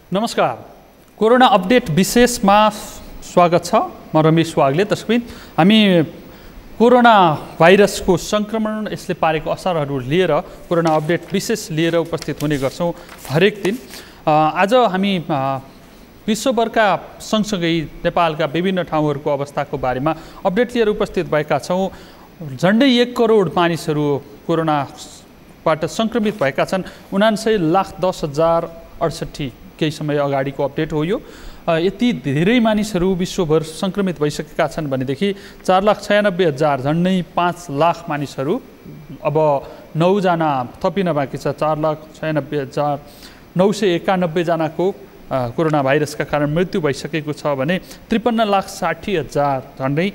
नमस्कार, corona update विशेषमा स्वागत छ। म रमेश वाग्ले। तस्बिन हामी कोरोना भाइरसको संक्रमण, यसले पारेको असरहरू लिएर कोरोना अपडेट विशेष लिएर उपस्थित हुने गर्छौं हरेक दिन। आज हामी विश्वभरका सँगसँगै नेपालका विभिन्न ठाउँहरूको अवस्थाको बारेमा अपडेट लिएर उपस्थित भएका छौं। झन्डै 1 करोड मानिसहरू कोरोनाबाट संक्रमित भएका छन्। 79,10,068 केही समय अगाडिको अपडेट हो यो। यति धेरै मानिसहरू विश्वभर संक्रमित भइसकेका छन् भनेदेखि 4,96,000 झन्डै 5 लाख मानिसहरू, अब 9 जना थपिन बाँकी छ। 4,96,991 जनाको कोरोना भाइरसका कारण मृत्यु भइसकेको छ भने 53,60,000 झन्डै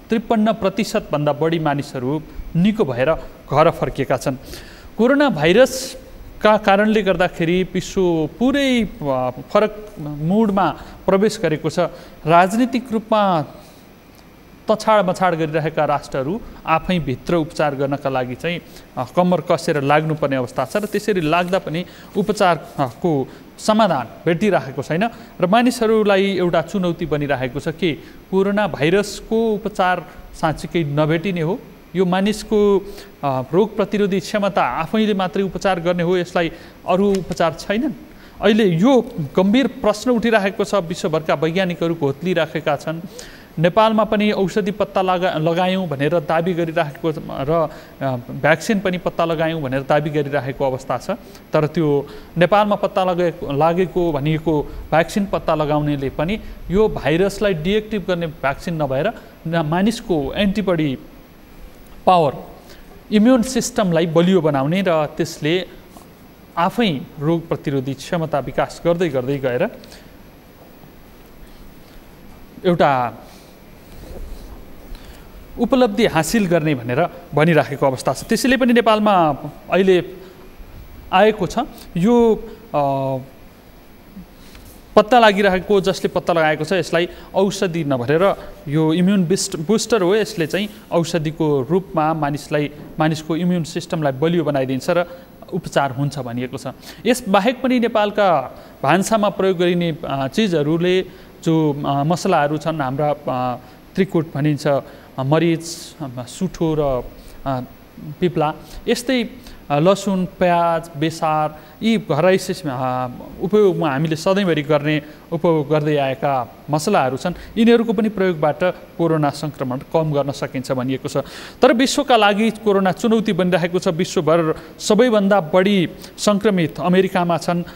53% भन्दा बढी मानिसहरू निको भएर घर फर्किएका छन्। कोरोना भाइरसका कारणले गर्दाखेरि विश्व पुरै फरक मुडमा प्रवेश गरेको छ। राजनीतिक रूपमा तछाड मछाड गरिरहेका राष्ट्रहरू आफै भित्र उपचार गर्नका लागि चाहिँ कम्मर कसेर लाग्नुपर्ने अवस्था छ र त्यसरी लाग्दा पनि उपचारको समाधान भेटिरहेको छैन र मानिसहरूलाई एउटा चुनौती बनिरहेको छ कि कोरोना भाइरसको उपचार साँच्चीकै नभेटिने हो, यो मानिसको रोग प्रतिरोधी क्षमता आफैले मात्रै उपचार गर्ने हो, यसलाई अरू उपचार छैनन्। अहिले यो गम्भीर प्रश्न उठिरहेको छ। विश्वभरका वैज्ञानिकहरू घोत्लिराखेका छन्। नेपालमा पनि औषधि पत्ता लगायौँ भनेर दाबी गरिरहेको र भ्याक्सिन पनि पत्ता लगायौँ भनेर दाबी गरिरहेको अवस्था छ। तर त्यो नेपालमा पत्ता लागेको भनिएको भ्याक्सिन पत्ता लगाउनेले पनि यो भाइरसलाई डिएक्टिभ गर्ने भ्याक्सिन नभएर मानिसको एन्टिबडी पावर, इम्युन सिस्टमलाई बलियो बनाउने र त्यसले आफै रोग प्रतिरोधी क्षमता विकास गर्दै गर्दै गएर एउटा उपलब्धि हासिल गर्ने भनेर भनिराखेको अवस्था छ। त्यसैले पनि नेपालमा अहिले आएको छ यो पत्ता लागिरहेको, जसले पत्ता लगाएको छ यसलाई औषधि नभरेर यो इम्युन बुस्टर हो। यसले चाहिँ औषधिको रूपमा मानिसको इम्युन सिस्टमलाई बलियो बनाइदिन्छ र उपचार हुन्छ भनिएको छ। यसबाहेक पनि नेपालका भान्सामा प्रयोग गरिने चिजहरूले जो मसलाहरू छन्, हाम्रा त्रिकुट भनिन्छ, मरिच, सुठो र पिप्ला, यस्तै लसुन, प्याज, बेसार, यी घरै उपयोगमा हामीले सधैँभरि उपयोग गर्दै आएका मसलाहरू छन्। यिनीहरूको पनि प्रयोगबाट कोरोना संक्रमण कम गर्न सकिन्छ भनिएको छ। तर विश्वका लागि कोरोना चुनौती बनिरहेको छ। विश्वभर सबैभन्दा बढी संक्रमित अमेरिकामा छन्।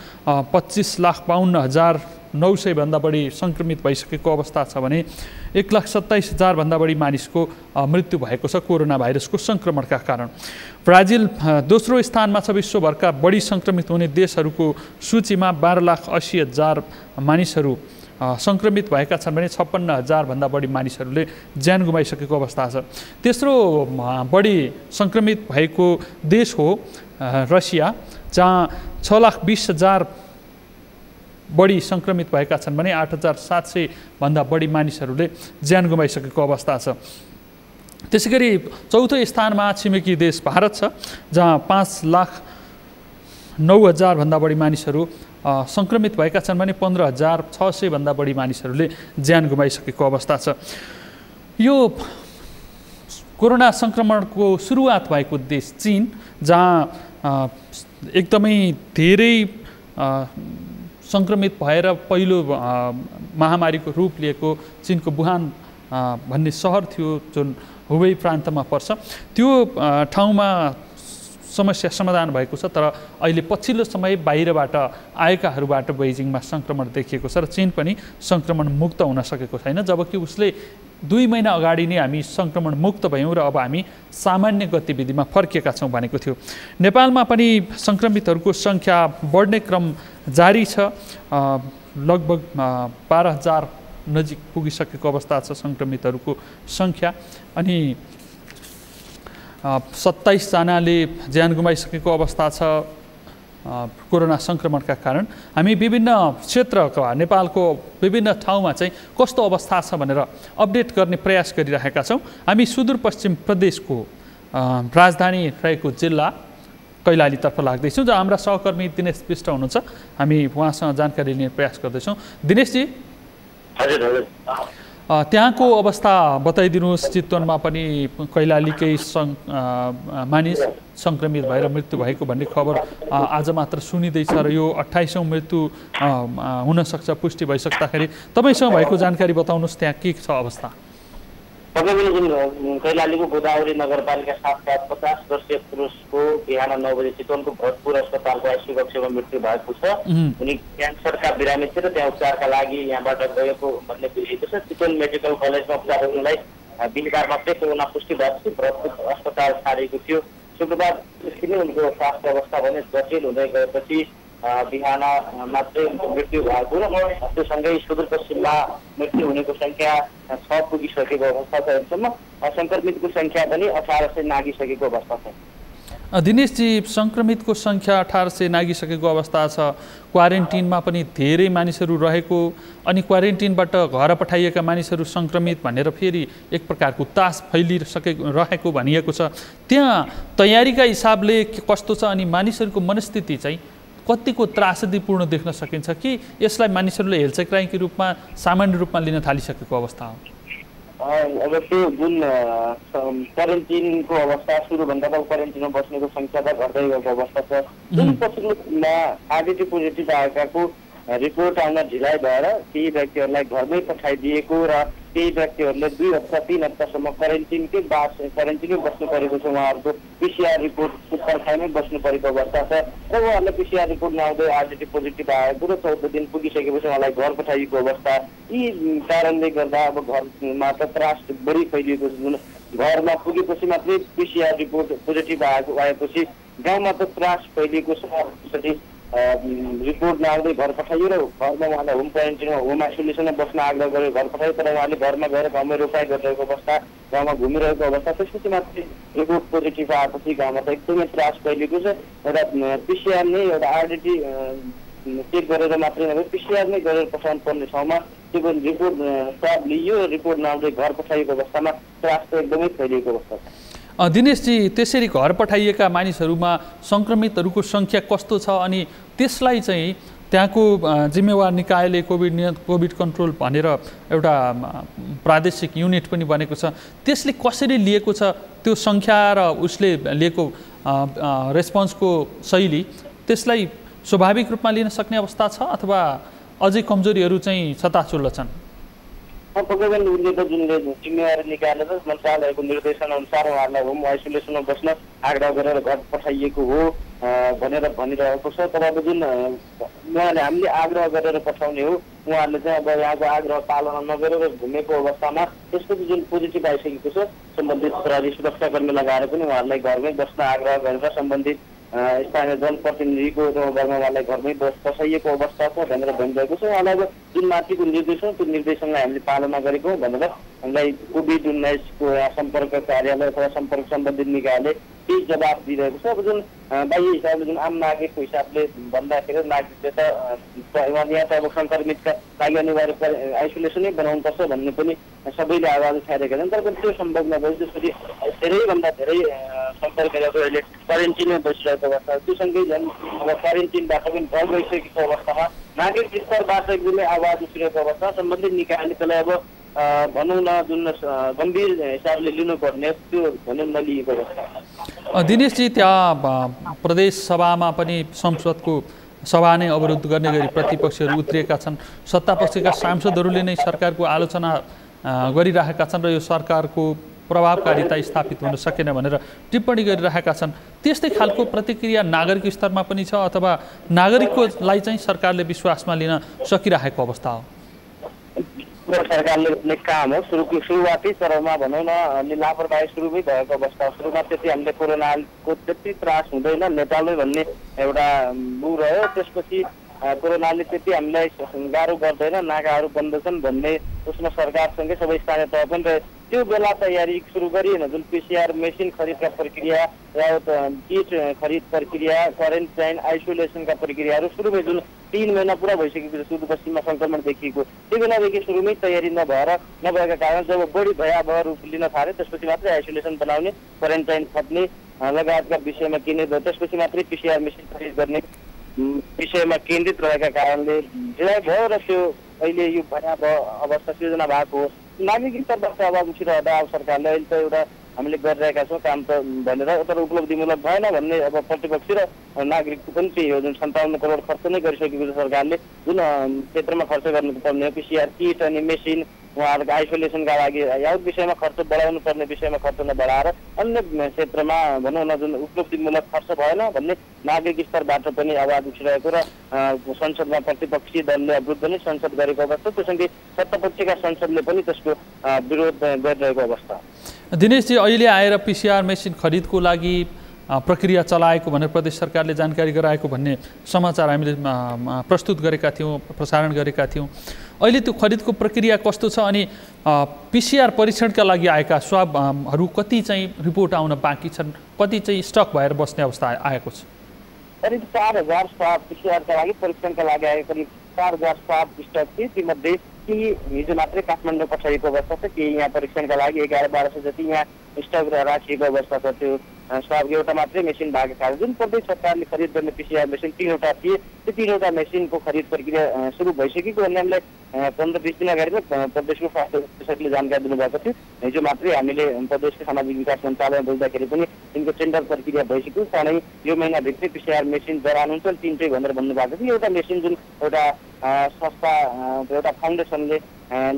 25,52,900 भन्दा बढी संक्रमित भइसकेको अवस्था छ भने 1,27,000 भन्दा बढी मानिसको मृत्यु भएको छ कोरोना भाइरसको संक्रमणका कारण। ब्राजिल दोस्रो स्थानमा छ विश्वभरका बढी संक्रमित हुने देशहरूको सूचीमा। 12,80,000 मानिसहरू संक्रमित भएका छन् भने 56,000 भन्दा बढी मानिसहरूले ज्यान गुमाइसकेको अवस्था छ। तेस्रो बढी संक्रमित भएको देश हो रसिया, जहाँ 6,20,000 बढी संक्रमित भएका छन् भने 8,700 भन्दा बढी मानिसहरूले ज्यान गुमाइसकेको अवस्था छ। त्यसैगरी चौथो स्थानमा छिमेकी देश भारत छ, जहाँ 5,09,000 भन्दा बढी मानिसहरू संक्रमित भएका छन् भने 15,600 भन्दा बढी मानिसहरूले ज्यान गुमाइसकेको अवस्था छ। यो कोरोना संक्रमणको सुरुवात भएको देश चीन, जहाँ एकदमै धेरै संक्रमित भएर पहिलो महामारीको रूप लिएको चीनको वुहान भन्ने सहर थियो, जुन हुबेई प्रान्तमा पर्छ। त्यो ठाउँमा समस्या समाधान भएको छ। तर अहिले पछिल्लो समय बाहिरबाट आएकाहरूबाट बेइजिङमा संक्रमण देखिएको छ र चीन पनि संक्रमण मुक्त हुन सकेको छैन, जबकि उसले 2 महिना अगाडि नै हामी संक्रमण मुक्त भयौँ र अब हामी सामान्य गतिविधिमा फर्किएका छौँ भनेको थियो। नेपालमा पनि संक्रमितहरूको सङ्ख्या बढ्ने क्रम जारी छ। लगभग 12,000 नजिक पुगिसकेको अवस्था छ संक्रमितहरूको सङ्ख्या। अनि 27 जनाले ज्यान गुमाइसकेको अवस्था छ कोरोना संक्रमणका कारण। हामी विभिन्न क्षेत्रका नेपालको विभिन्न ठाउँमा चाहिँ कस्तो अवस्था छ भनेर अपडेट गर्ने प्रयास गरिरहेका छौँ। हामी सुदूरपश्चिम प्रदेशको राजधानी रहेको जिल्ला कैलालीतर्फ लाग्दैछौँ, जहाँ हाम्रा सहकर्मी दिनेश विष्ट हुनुहुन्छ। हामी उहाँसँग जानकारी लिने प्रयास गर्दैछौँ। दिनेशजी, त्यहाँको अवस्था बताइदिनुहोस्। चितवनमा पनि कैलालीकै मानिस सङ्क्रमित भएर मृत्यु भएको भन्ने खबर आज मात्र सुनिँदैछ र यो 28औं मृत्यु हुनसक्छ पुष्टि भइसक्दाखेरि तपाईँसँग भएको जानकारी बताउनुहोस्, त्यहाँ के छ अवस्था? तपाईले जुन कैलालीको गोदावरी नगरपालिका 50 वर्षीय पुरुषको बिहान 9 बजे चितवनको भोजपुर अस्पतालको आइसियु कक्षमा मृत्यु भएको छ। उनी क्यान्सरका बिरामी थिए र त्यहाँ उपचारका लागि यहाँबाट गएको भन्ने बुझिएको छ। चितवन मेडिकल कलेजमा उपचार हुनलाई बिहिबार मात्रै कोरोना पुष्टि भएको थियो। भोजपुर अस्पताल छाडेको थियो। शुक्रबारदेखि नै उनको स्वास्थ्य अवस्था भने जटिल हुँदै गएपछि बिहान मात्रै मृत्यु भएको र त्योसँगै सुदूरपश्चिममा मृत्यु हुनेको सङ्ख्या 6 पुगिसकेको अवस्था छ। अहिलेसम्म सङ्क्रमितको सङ्ख्या पनि 1800 नागिसकेको अवस्था छ। दिनेशजी, सङ्क्रमितको सङ्ख्या 1800 नागिसकेको अवस्था छ। क्वारेन्टिनमा पनि धेरै मानिसहरू रहेको, अनि क्वारेन्टिनबाट घर पठाइएका मानिसहरू सङ्क्रमित भनेर फेरि एक प्रकारको तास रहेको भनिएको छ। त्यहाँ तयारीका हिसाबले कस्तो छ अनि मानिसहरूको मनस्थिति चाहिँ कतिको त्रासदीपूर्ण देख्न सकिन्छ कि यसलाई मानिसहरूले हेलचक्राइको रूपमा सामान्य रूपमा लिन थालिसकेको अवस्था हो? अब त्यो जुन क्वारेन्टिनको अवस्था सुरुभन्दा त क्वारेन्टिनमा बस्नेको सङ्ख्या त घट्दै गएको अवस्था छ। जुन पछिल्लो दिनमा आरटीटी पोजिटिभ आएकाको रिपोर्ट आउन ढिलाइ भएर केही व्यक्तिहरूलाई घरमै पठाइदिएको र केही व्यक्तिहरूले 2 हप्ता 3 हप्तासम्म क्वारेन्टिनकै बस्नु परेको छ। उहाँहरूको पिसिआर रिपोर्टको पर्खाइमै बस्नु परेको अवस्था छ र उहाँहरूलाई पिसिआर रिपोर्ट नआउँदै आरटीटी पोजिटिभ आएको र 14 दिन पुगिसकेपछि उहाँलाई घर पठाइएको अवस्था। यी कारणले गर्दा अब घरमा त त्रास बढी फैलिएको छ। जुन घरमा पुगेपछि मात्रै पिसिआर रिपोर्ट पोजिटिभ आएपछि गाउँमा त त्रास फैलिएको छ। त्यसरी रिपोर्ट नआउँदै घर पठाइयो र घरमा उहाँलाई होम क्वारेन्टिनमा होम आइसोलेसनमा बस्न आग्रह गरेर घर पठाइयो, तर उहाँले घरमा गएर गाउँमै रोपाइ गरिरहेको अवस्था, गाउँमा घुमिरहेको अवस्था। त्यसपछि मात्रै रिपोर्ट पोजिटिभ आएपछि गाउँमा त एकदमै त्रास फैलिएको छ। एउटा पिसिआर नै एउटा आरटीटी चेक गरेर मात्रै नभए पिसिआर नै गरेर पठाउनु पर्ने ठाउँमा त्यो रिपोर्ट स्वाब लिइयो, रिपोर्ट नआउँदै घर पठाइएको अवस्थामा त्रास त एकदमै फैलिएको अवस्था छ। दिनेशजी, त्यसरी घर पठाइएका मानिसहरूमा सङ्क्रमितहरूको सङ्ख्या कस्तो छ अनि त्यसलाई चाहिँ त्यहाँको जिम्मेवार निकायले कोभिड कन्ट्रोल भनेर एउटा प्रादेशिक युनिट पनि बनेको छ, त्यसले कसरी लिएको छ त्यो सङ्ख्या र उसले लिएको रेस्पोन्सको शैली, त्यसलाई स्वाभाविक रूपमा लिन सक्ने अवस्था छ अथवा अझै कमजोरीहरू चाहिँ छताछुल्ल छन्? उनले त जुनले जिम्मेवारी निकालेर मन्त्रालयको निर्देशन अनुसार उहाँहरूलाई होम आइसोलेसनमा बस्न आग्रह गरेर घर पठाइएको हो भनेर भनिरहेको छ। तर अब जुन हामीले आग्रह गरेर पठाउने हो, उहाँहरूले चाहिँ अब यहाँको आग्रह पालना नगरेर घुमेको अवस्थामा त्यसपछि जुन पोजिटिभ आइसकेको छ, सम्बन्धित प्रहरी सुरक्षाकर्मी लगाएर पनि उहाँहरूलाई घरमै बस्न आग्रह गरेर सम्बन्धित स्थानीय जनप्रतिनिधिको घरमा उहाँलाई घरमै बसाइएको अवस्था छ भनेर भनिरहेको छ। उहाँलाई अब जुन माथिको निर्देशन, त्यो निर्देशनलाई हामीले पालना गरेको भनेर हामीलाई कोभिड-19को सम्पर्क कार्यालय अथवा सम्पर्क सम्बन्धित निकायले केही जवाब दिइरहेको छ। अब जुन बाह्य हिसाबले जुन आम नागरिकको हिसाबले भन्दाखेरि नागरिकले त यहाँ त अब सङ्क्रमितका लागि अनिवार्य आइसोलेसनै बनाउनुपर्छ भन्ने पनि सबैले आवाज उठाइरहेका छन्। तर पनि त्यो सम्भव नभए त्यसपछि धेरैभन्दा धेरै सम्पर्कहरू अहिले क्वारेन्टिनमा बसिरहेको अवस्था। त्योसँगै झन् अब क्वारेन्टिनबाट पनि घर गइसकेको अवस्थामा नागरिक स्तरबाट एकदमै आवाज उठिरहेको अवस्था। सम्बन्धित निकायले त्यसलाई अब भनौँ न जुन गम्भीर हिसाबले लिनुपर्ने त्यो भनौँ नलिएको अवस्था। दिनेशजी, त्यहाँ प्रदेश सभामा पनि संसदको सभा नै अवरुद्ध गर्ने गरी प्रतिपक्षहरू उत्रिएका छन्। सत्तापक्षका सांसदहरूले नै सरकारको आलोचना गरिरहेका छन् र यो सरकारको प्रभावकारिता स्थापित हुन सकेन भनेर टिप्पणी गरिरहेका छन्। त्यस्तै खालको प्रतिक्रिया नागरिक स्तरमा पनि छ अथवा नागरिकलाई चाहिँ सरकारले विश्वासमा लिन सकिरहेको अवस्था हो? सरकारले गर्ने काम हो, सुरुवाती चरणमा भनौँ न अलि लापरवाही सुरुमै भएको अवस्था। सुरुमा त्यति हामीले कोरोनाको त्यति त्रास हुँदैन नेपालमै भन्ने एउटा ऊ रह्यो। त्यसपछि कोरोनाले त्यति हामीलाई गाह्रो गर्दैन, नाकाहरू बन्द छन् भन्ने उसमा सरकारसँगै सबै स्थानीय तह पनि रह्यो। त्यो बेला तयारी सुरु गरिएन। जुन पिसिआर मेसिन खरिदका प्रक्रिया र किट खरिद प्रक्रिया, क्वारेन्टाइन आइसोलेसनका प्रक्रियाहरू सुरुमै जुन 3 महिना पुरा भइसकेको सुदूरपश्चिममा सङ्क्रमण देखिएको, त्यो बेलादेखि सुरुमै तयारी नभएका कारण जब बढी भयावह रूप लिन थाल्यो त्यसपछि मात्रै आइसोलेसन बनाउने, क्वारेन्टाइन थप्ने लगायतका विषयमा केन्द्रित हो। त्यसपछि मात्रै पिसिआर मेसिन खरिद गर्ने विषयमा केन्द्रित रहेका कारणले ढिलाइ भयो र त्यो अहिले यो भयावह अवस्था सिर्जना भएको हो। नागरिक स्तरबाट अभाव उठिरहँदा अब सरकारले अहिले त एउटा हामीले गरिरहेका छौँ काम त भनेर तर उपलब्धिमूलक भएन भन्ने अब प्रतिपक्षी र नागरिकको पनि त्यही हो। जुन 57 करोड खर्च नै गरिसकेको छ सरकारले, जुन क्षेत्रमा खर्च गर्नुपर्ने हो पिसिआर किट अनि मेसिन, उहाँहरूको आइसोलेसनका लागि यो विषयमा खर्च बढाउनु पर्ने विषयमा खर्च नबढाएर अन्य क्षेत्रमा भनौँ न जुन उपलब्धिमूलक खर्च भएन भन्ने नागरिक स्तरबाट पनि आवाज उठिरहेको र संसदमा प्रतिपक्षी दलले अवरुद्ध नै संसद गरेको अवस्था, त्यससँगै सत्तापक्षका संसदले पनि त्यसको विरोध गरिरहेको अवस्था। दिनेशजी, अहिले आएर पिसिआर मेसिन खरिदको लागि प्रक्रिया चलाएको भनेर प्रदेश सरकारले जानकारी गराएको भन्ने समाचार हामीले प्रस्तुत गरेका थियौँ, प्रसारण गरेका थियौँ। अहिले त्यो खरिदको प्रक्रिया कस्तो छ अनि पिसिआर परीक्षणका लागि आएका स्वाबहरू कति चाहिँ रिपोर्ट आउन बाँकी छन्, कति चाहिँ स्टक भएर बस्ने अवस्था आएको छ? करिब 4000 स्वाब पिसिआरका लागि परीक्षणका लागि आएको करिब 4000 स्वाब स्टक थिए। तीमध्ये केही हिजो मात्रै काठमाडौँ पठाइएको अवस्था छ, केही यहाँ परीक्षणका लागि 11-1200 जति यहाँ स्टक राखिएको अवस्था छ। त्यो स्वाबको एउटा मात्रै मेसिन भएको कारण जुन प्रदेश सरकारले खरिद गर्ने पिसिआर मेसिन 3वटा थिए, त्यो 3वटा मेसिनको खरिद प्रक्रिया सुरु भइसकेको भन्ने हामीलाई 15-20 दिन अगाडि प्रदेशको स्वास्थ्य निर्देशकले जानकारी दिनुभएको थियो। हिजो मात्रै हामीले प्रदेशको सामाजिक विकास मन्त्रालयमा बोल्दाखेरि पनि तिनको टेन्डर प्रक्रिया भइसक्यो। चाँडै यो महिनाभित्रै पिसिआर मेसिन जडान हुन्छ 3 भनेर भन्नुभएको थियो। एउटा मेसिन जुन एउटा संस्था एउटा फाउन्डेसनले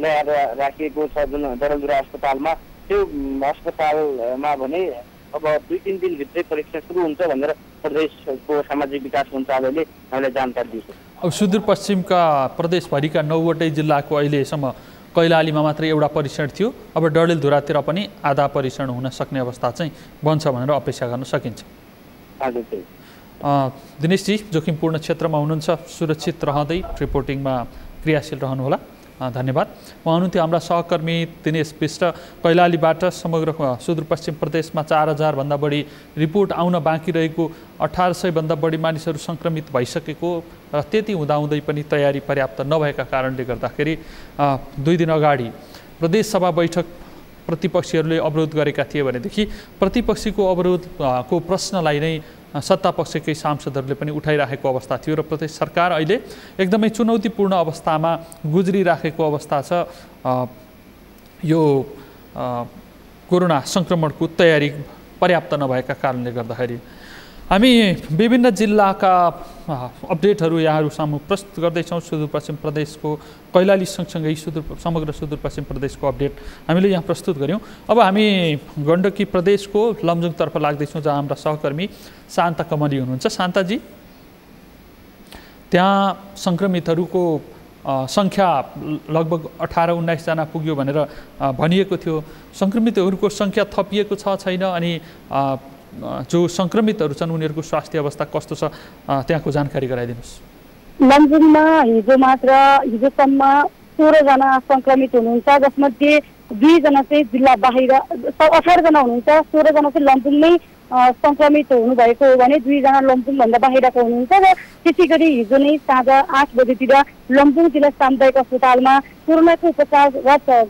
ल्याएर राखिएको छ जुन डडेलधुरा अस्पतालमा, त्यो अस्पतालमा भने अब 2-3 दिनभित्रै परीक्षण सुरु हुन्छ भनेर प्रदेशको सामाजिक विकास मन्त्रालयले हामीलाई जानकारी दिएको छ। अब सुदूरपश्चिमका प्रदेशभरिका 9वटै जिल्लाको अहिलेसम्म कैलालीमा मात्रै एउटा परीक्षण थियो, अब डडेलधुरातिर पनि आधा परीक्षण हुन सक्ने अवस्था चाहिँ बन्छ भनेर अपेक्षा गर्न सकिन्छ। हजुर। दिनेशजी, जोखिमपूर्ण क्षेत्रमा हुनुहुन्छ, सुरक्षित रहँदै रिपोर्टिङमा क्रियाशील रहनुहोला। धन्यवाद। उहाँ हुनुहुन्थ्यो हाम्रा सहकर्मी दिनेश विष्ट। कैलालीबाट समग्र सुदूरपश्चिम प्रदेशमा 4000 भन्दा बढी रिपोर्ट आउन बाँकी रहेको, 1800 भन्दा बढी मानिसहरू सङ्क्रमित भइसकेको र त्यति हुँदाहुँदै पनि तयारी पर्याप्त नभएका कारणले गर्दाखेरि 2 दिन अगाडि प्रदेशसभा बैठक प्रतिपक्षीहरूले अवरोध गरेका थिए भनेदेखि प्रतिपक्षीको अवरोधको प्रश्नलाई नै सत्तापक्षकै सांसदहरूले पनि उठाइराखेको अवस्था थियो र प्रदेश सरकार अहिले एकदमै चुनौतीपूर्ण अवस्थामा गुज्रिराखेको अवस्था छ। यो कोरोना सङ्क्रमणको तयारी पर्याप्त नभएका कारणले गर्दाखेरि हामी विभिन्न जिल्लाका अपडेटहरू यहाँहरू सामु प्रस्तुत गर्दैछौँ। सुदूरपश्चिम प्रदेशको कैलाली सँगसँगै समग्र सुदूरपश्चिम प्रदेशको अपडेट हामीले यहाँ प्रस्तुत गऱ्यौँ। अब हामी गण्डकी प्रदेशको लमजुङतर्फ लाग्दैछौँ, जहाँ हाम्रा सहकर्मी शान्ता कमली हुनुहुन्छ। शान्ताजी, त्यहाँ सङ्क्रमितहरूको सङ्ख्या लगभग 18-19 जना पुग्यो भनेर भनिएको थियो। सङ्क्रमितहरूको सङ्ख्या थपिएको छ छैन, अनि जो सङ्क्रमितहरू छन् उनीहरूको स्वास्थ्य अवस्था कस्तो छ त्यहाँको जानकारी गराइदिनुहोस्। लमजुङमा हिजोसम्म 16 जना सङ्क्रमित हुनुहुन्छ, जसमध्ये 2 जना चाहिँ जिल्ला बाहिर, 18 जना हुनुहुन्छ। 16 जना चाहिँ लमजुङमै सङ्क्रमित हुनुभएको हो भने 2 जना लमजुङभन्दा बाहिरको हुनुहुन्छ। र त्यसै गरी हिजो नै साँझ 8 बजेतिर लमजुङ जिल्ला सामुदायिक अस्पतालमा कोरोनाको उपचार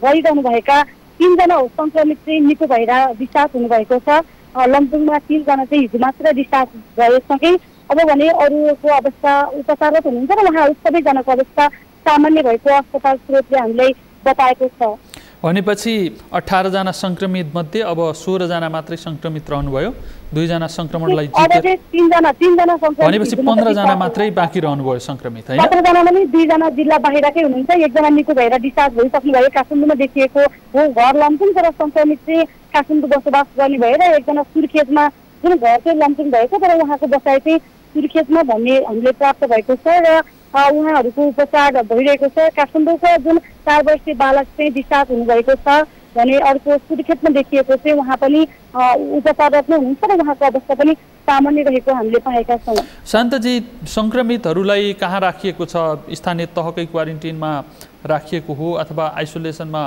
गरिरहनुभएका 3 जना सङ्क्रमित चाहिँ निको भएर डिस्चार्ज हुनुभएको छ। लमजुङमा 3 जना चाहिँ हिजो मात्र डिस्चार्ज भएसँगै अब भने अरूको अवस्था उपचाररत हुनुहुन्छ र उहाँहरू सबैजनाको अवस्था सामान्य भएको अस्पताल स्रोतले हामीलाई बताएको छ। भनेपछि 18 जना सङ्क्रमित मध्ये अब 16 जना मात्रै सङ्क्रमित रहनुभयो, 2 जना सङ्क्रमणलाई जितेर 3 जना सङ्क्रमित, भनेपछि 15 जना मात्रै बाँकी रहनुभयो सङ्क्रमित, हैन? 17 जनामा नि 2 जना जिल्ला बाहिरकै हुनुहुन्छ। 1 जना निको भएर डिस्चार्ज भइसक्नु भयो, काठमाडौँमा देखिएको हो। घर लमजुङ तर सङ्क्रमित चाहिँ काठमाडौँ बसोबास गर्ने भएर 1 जना सुर्खेतमा, जुन घर चाहिँ लमजुङ भएको तर उहाँको बसाइ चाहिँ सुर्खेतमा भन्ने हामीले प्राप्त भएको छ र उहाँहरूको उपचार भइरहेको छ। काठमाडौँको जुन 4 वर्षीय बालक चाहिँ डिस्चार्ज हुनुभएको छ भने अर्को सुर्खेतमा देखिएको चाहिँ उहाँ पनि उपचाररत नै हुनुहुन्छ र उहाँको अवस्था पनि सामान्य रहेको हामीले पाएका छौँ। शान्तजी, सङ्क्रमितहरूलाई कहाँ राखिएको छ? स्थानीय तहकै क्वारेन्टिनमा राखिएको हो अथवा आइसोलेसनमा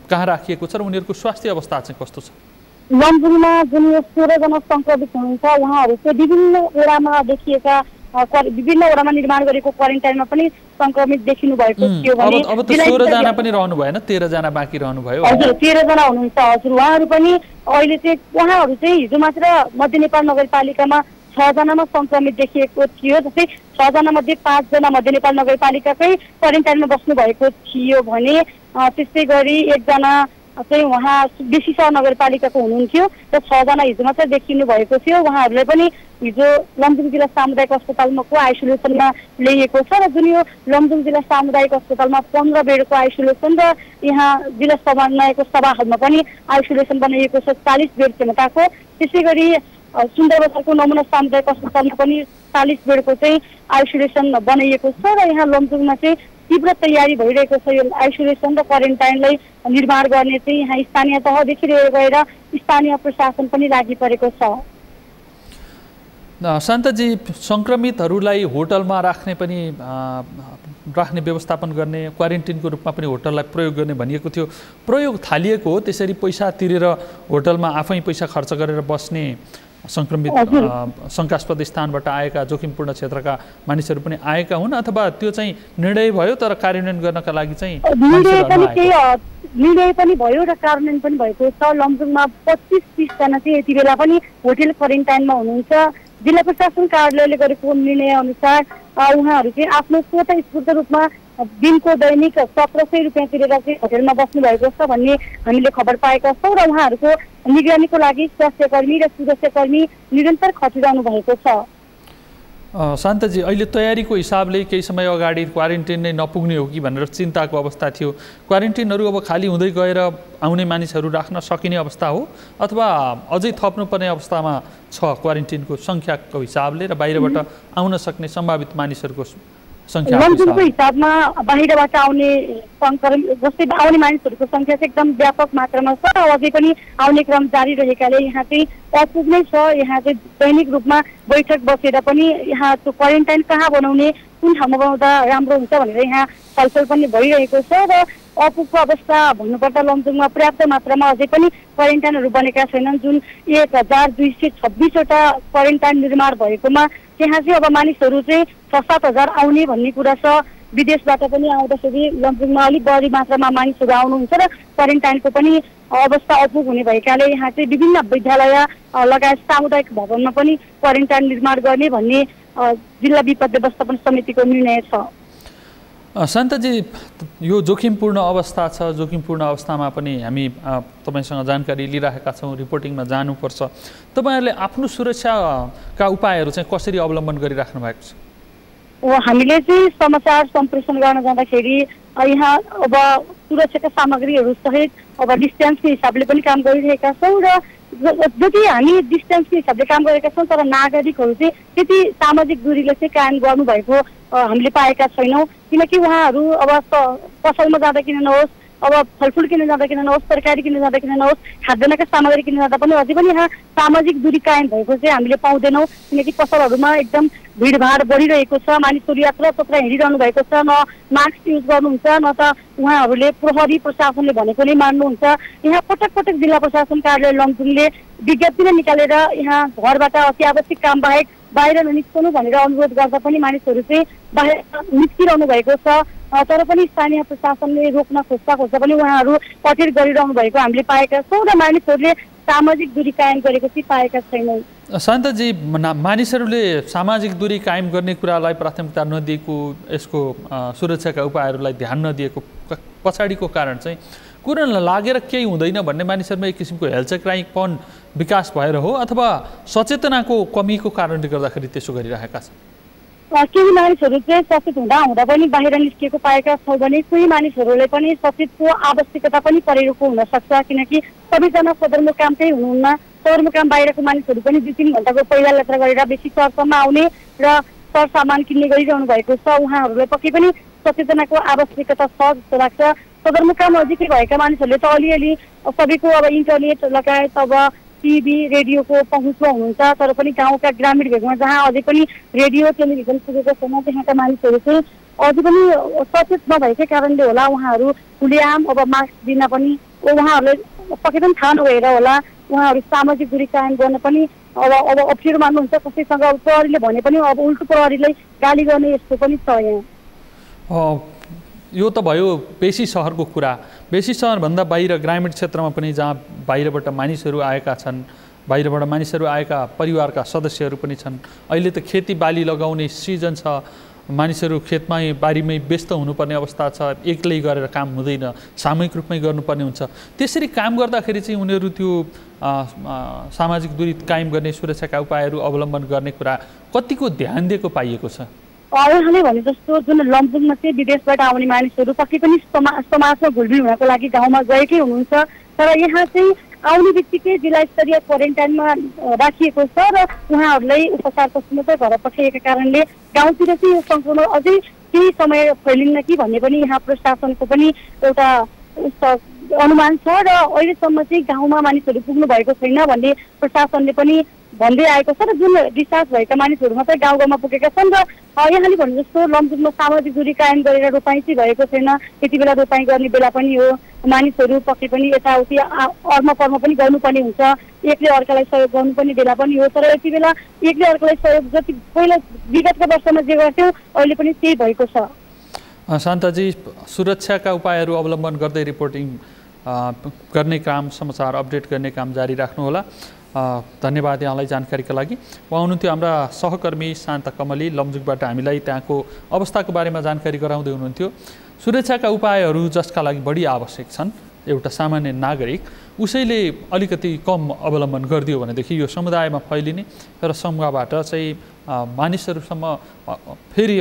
कहाँ राखिएको छ र उनीहरूको स्वास्थ्य अवस्था चाहिँ कस्तो छ? लमजुङमा जुन 16 जना सङ्क्रमित हुनुहुन्छ उहाँहरू चाहिँ विभिन्न वडामा देखिएका विभिन्न वडामा निर्माण गरेको क्वारेन्टाइनमा पनि संक्रमित देखिनु भएको थियो भने अब त 16 जना पनि रहनु भएन, 13 जना बाँकी रहनु भयो। हजुर 13 जना हुनुहुन्छ हजुर। उहाँहरू पनि अहिले चाहिँ उहाँहरू चाहिँ हिजो मात्र मध्य नेपाल नगरपालिकामा 6 जनामा संक्रमित देखिएको थियो, जस्तै 6 जना मध्ये 5 जना मध्य नेपाल नगरपालिकाकै क्वारेन्टाइनमा बस्नु भएको थियो भने त्यस्तै गरी 1 जना चाहिँ उहाँ बेसीसह नगरपालिकाको हुनुहुन्थ्यो र 6 जना हिजो मात्र देखिनु भएको थियो। उहाँहरूलाई पनि हिजो लमजुङ जिल्ला सामुदायिक अस्पतालमाको आइसोलेसनमा ल्याइएको छ र जुन यो लमजुङ जिल्ला सामुदायिक अस्पतालमा 15 बेडको आइसोलेसन र यहाँ जिल्ला समन्वयको सभा हलमा पनि आइसोलेसन बनाइएको छ 40 बेड क्षमताको। त्यसै गरी सुन्दरबजारको नमुना सामुदायिक अस्पतालमा पनि 40 बेडको चाहिँ आइसोलेसन बनाइएको छ र यहाँ लमजुङमा चाहिँ तीव्र तयारी भइरहेको छ यो आइसोलेसन र क्वारेन्टाइनलाई निर्माण गर्ने चाहिँ यहाँ स्थानीय तहदेखि लिएर गएर स्थानीय प्रशासन पनि लागि परेको छ। शान्तजी, संक्रमितहरूलाई होटलमा राख्ने व्यवस्थापन गर्ने, क्वारेन्टिनको रूपमा पनि होटललाई प्रयोग गर्ने भनिएको थियो। प्रयोग थालिएको हो, त्यसरी पैसा तिरेर होटलमा आफै पैसा खर्च गरेर बस्ने संक्रमित शङ्कास्पद स्थानबाट आएका जोखिमपूर्ण क्षेत्रका मानिसहरू पनि आएका हुन्, अथवा त्यो चाहिँ निर्णय भयो तर कार्यान्वयन गर्नका लागि चाहिँ निर्णय पनि भयो र कार्यान्वयन पनि भएको छ। लमजुङमा 25-30 जना चाहिँ यति बेला पनि होटल क्वारेन्टाइनमा हुनुहुन्छ। जिल्ला प्रशासन कार्यालयले गरेको निर्णय अनुसार उहाँहरू चाहिँ आफ्नो स्वतस्फूर्त रूपमा दिनको दैनिक 1700 रुपियाँ तिरेर चाहिँ होटलमा बस्नु भएको छ भन्ने हामीले खबर पाएका छौँ र उहाँहरूको निगरानीको लागि स्वास्थ्यकर्मी र सुरक्षाकर्मी निरन्तर खटिरहनु भएको छ। शान्तजी, अहिले तयारीको हिसाबले केही समय अगाडि क्वारेन्टाइन नै नपुग्ने हो कि भनेर चिन्ताको अवस्था थियो। क्वारेन्टाइनहरू अब खाली हुँदै गएर आउने मानिसहरू राख्न सकिने अवस्था हो अथवा अझै थप्नुपर्ने अवस्थामा छ क्वारेन्टाइनको सङ्ख्याको हिसाबले र बाहिरबाट आउन सक्ने सम्भावित मानिसहरूको सङ्ख्या? लमजुङको हिसाबमा बाहिरबाट आउने जस्तै आउने मानिसहरूको सङ्ख्या चाहिँ एकदम व्यापक मात्रामा छ र अझै पनि आउने क्रम जारी रहेकाले यहाँ चाहिँ अपुग्नै छ। यहाँ चाहिँ दैनिक रूपमा बैठक बसेर पनि यहाँ त्यो क्वारेन्टाइन कहाँ बनाउने, कुन ठाउँमा बनाउँदा राम्रो हुन्छ भनेर यहाँ छलफल पनि भइरहेको छ र अपुगको अवस्था भन्नुपर्दा लमजुङमा पर्याप्त मात्रामा अझै पनि क्वारेन्टाइनहरू बनेका छैनन्। जुन 1226 वटा क्वारेन्टाइन निर्माण भएकोमा त्यहाँ चाहिँ अब मानिसहरू चाहिँ 6-7 हजार आउने भन्ने कुरा छ। विदेशबाट पनि आउँदाखेरि लमजुङमा अलिक बढी मात्रामा मानिसहरू आउनुहुन्छ र क्वारेन्टाइनको पनि अवस्था अपुग हुने भएकाले यहाँ चाहिँ विभिन्न विद्यालय लगायत सामुदायिक भवनमा पनि क्वारेन्टाइन निर्माण गर्ने भन्ने जिल्ला विपद व्यवस्थापन समितिको निर्णय छ। शान्तजी, यो जोखिमपूर्ण अवस्था छ, जोखिमपूर्ण अवस्थामा पनि हामी तपाईँसँग जानकारी लिइरहेका छौँ, रिपोर्टिङमा जानुपर्छ। तपाईँहरूले आफ्नो सुरक्षाका उपायहरू चाहिँ कसरी अवलम्बन गरिराख्नु भएको छ? हामीले चाहिँ समाचार सम्प्रेषण गर्न जाँदाखेरि यहाँ अब सुरक्षाका सामग्रीहरू सहित अब डिस्टेन्सको हिसाबले पनि काम गरिरहेका छौँ र जति हामी डिस्टेन्सको हिसाबले काम गरेका छौँ तर नागरिकहरू चाहिँ त्यति सामाजिक दूरीले चाहिँ कायम गर्नुभएको हामीले पाएका छैनौँ। किनकि उहाँहरू अब पसलमा जाँदा किन नहोस्, अब फलफुल किन जाँदा किन नहोस्, तरकारी किन जाँदा किन नहोस्, खाद्यान्नका सामग्री किन जाँदा पनि अझै पनि यहाँ सामाजिक दूरी कायम भएको चाहिँ हामीले पाउँदैनौँ। किनकि पसलहरूमा एकदम भिडभाड बढिरहेको छ, मानिसहरू यात्रा पत्र हिँडिरहनु भएको छ, न मास्क युज गर्नुहुन्छ न त उहाँहरूले प्रहरी प्रशासनले भनेको नै मान्नुहुन्छ। यहाँ पटक पटक जिल्ला प्रशासन कार्यालय लमजुङले विज्ञप्ति नै निकालेर यहाँ घरबाट अति आवश्यक काम बाहेक बाहिर ननिस्कनु भनेर अनुरोध गर्दा पनि मानिसहरू चाहिँ बाहिर निस्किरहनु भएको छ। तर पनि स्थानीय प्रशासनले रोक्न खोज्दा पनि उहाँहरू कठिन गरिरहनु भएको हामीले पाएका छौँ र मानिसहरूले सामाजिक दूरी कायम गरेको चाहिँ पाएका छैनौँ। शान्तजी, मानिसहरूले सामाजिक दूरी कायम गर्ने कुरालाई प्राथमिकता नदिएको, यसको सुरक्षाका उपायहरूलाई ध्यान नदिएको पछाडिको कारण चाहिँ कोरोना लागेर केही हुँदैन भन्ने मानिसहरूमा एक किसिमको हेलचक्राइपन विकास भएर हो अथवा सचेतनाको कमीको कारणले गर्दाखेरि त्यसो गरिरहेका छन्? केही मानिसहरू चाहिँ सचेत हुँदा पनि बाहिर निस्किएको पाएका छौँ भने कोही मानिसहरूले पनि सचेतको आवश्यकता पनि परेको हुनसक्छ। किनकि सबैजना सदरमुकामकै हुनुहुन्न, सदरमुकाम बाहिरको मानिसहरू पनि 2-3 घन्टाको पैदल यात्रा गरेर बेसी सहरसम्म आउने र सरसामान किन्ने गरिरहनु भएको छ। उहाँहरूलाई पक्कै पनि सचेतनाको आवश्यकता छ जस्तो लाग्छ। सदरमुकाम नजिकै भएका मानिसहरूले त अलिअलि सबैको अब इन्टरनेट लगायत अब टिभी रेडियोको पहुँचमा हुनुहुन्छ, तर पनि गाउँका ग्रामीण भेगमा जहाँ अझै पनि रेडियो टेलिभिजन पुगेको छैन त्यहाँका मानिसहरू चाहिँ अझै पनि सचेत नभएकै कारणले होला उहाँहरू खुलेआम अब मास्क दिन पनि उहाँहरूले पक्कै पनि थाहा नभएर होला उहाँहरू सामाजिक दूरी कायम गर्न पनि अब अप्ठ्यारो मान्नुहुन्छ कसैसँग प्रहरीले भने पनि अब उल्टो प्रहरीलाई गाली गर्ने यस्तो पनि छ यहाँ। यो त भयो बेसी सहरको कुरा। बेसी सहरभन्दा बाहिर ग्रामीण क्षेत्रमा पनि जहाँ बाहिरबाट मानिसहरू आएका छन्, बाहिरबाट मानिसहरू आएका परिवारका सदस्यहरू पनि छन्। अहिले त खेतीबाली लगाउने सिजन छ, मानिसहरू खेतमै बारीमै व्यस्त हुनुपर्ने अवस्था छ, एक्लै गरेर काम हुँदैन, सामूहिक रूपमै गर्नुपर्ने हुन्छ। त्यसरी काम गर्दाखेरि चाहिँ उनीहरू त्यो सामाजिक दूरी कायम गर्ने सुरक्षाका उपायहरू अवलम्बन गर्ने कुरा कतिको ध्यान दिएको पाइएको छ? यहाँले भने जस्तो जुन लमजुङमा चाहिँ विदेशबाट आउने मानिसहरू पक्कै पनि समाजमा घुलमिल हुनको लागि गाउँमा गएकै हुनुहुन्छ, तर यहाँ चाहिँ आउने बित्तिकै जिल्ला स्तरीय क्वारेन्टाइनमा राखिएको छ र उहाँहरूलाई उपचारपछि मात्रै घर पठाइएका कारणले गाउँतिर चाहिँ यो सङ्क्रमण अझै केही समय फैलिन्न कि भन्ने पनि यहाँ प्रशासनको पनि एउटा अनुमान छ र अहिलेसम्म चाहिँ गाउँमा मानिसहरू पुग्नु भएको छैन भन्ने प्रशासनले पनि भन्दै आएको छ र जुन डिस्चार्ज भएका मानिसहरू मात्रै गाउँ गाउँमा पुगेका छन् र यहाँले भने जस्तो लमजुङमा सामाजिक दूरी कायम गरेर रोपाइँ चाहिँ भएको छैन। त्यति बेला रोपाइँ गर्ने बेला पनि हो, मानिसहरू पक्कै पनि यताउति अर्मपर्म पनि गर्नुपर्ने हुन्छ, एकले अर्कालाई सहयोग गर्नुपर्ने बेला पनि हो, तर यति बेला एकले अर्कालाई सहयोग जति पहिला विगतका वर्षमा जे गर्थ्यौँ अहिले पनि त्यही भएको छ। शान्ताजी, सुरक्षाका उपायहरू अवलम्बन गर्दै रिपोर्टिङ गर्ने काम, समाचार अपडेट गर्ने काम जारी राख्नुहोला। धन्यवाद यहाँलाई जानकारीका लागि। उहाँ हुनुहुन्थ्यो हाम्रा सहकर्मी शान्ता कमली, लमजुङबाट हामीलाई त्यहाँको अवस्थाको बारेमा जानकारी गराउँदै हुनुहुन्थ्यो। सुरक्षाका उपायहरू जसका लागि बढी आवश्यक छन्, एउटा सामान्य नागरिक उसैले अलिकति कम अवलम्बन गरिदियो भनेदेखि यो समुदायमा फैलिने र समूहबाट चाहिँ मानिसहरूसम्म फेरि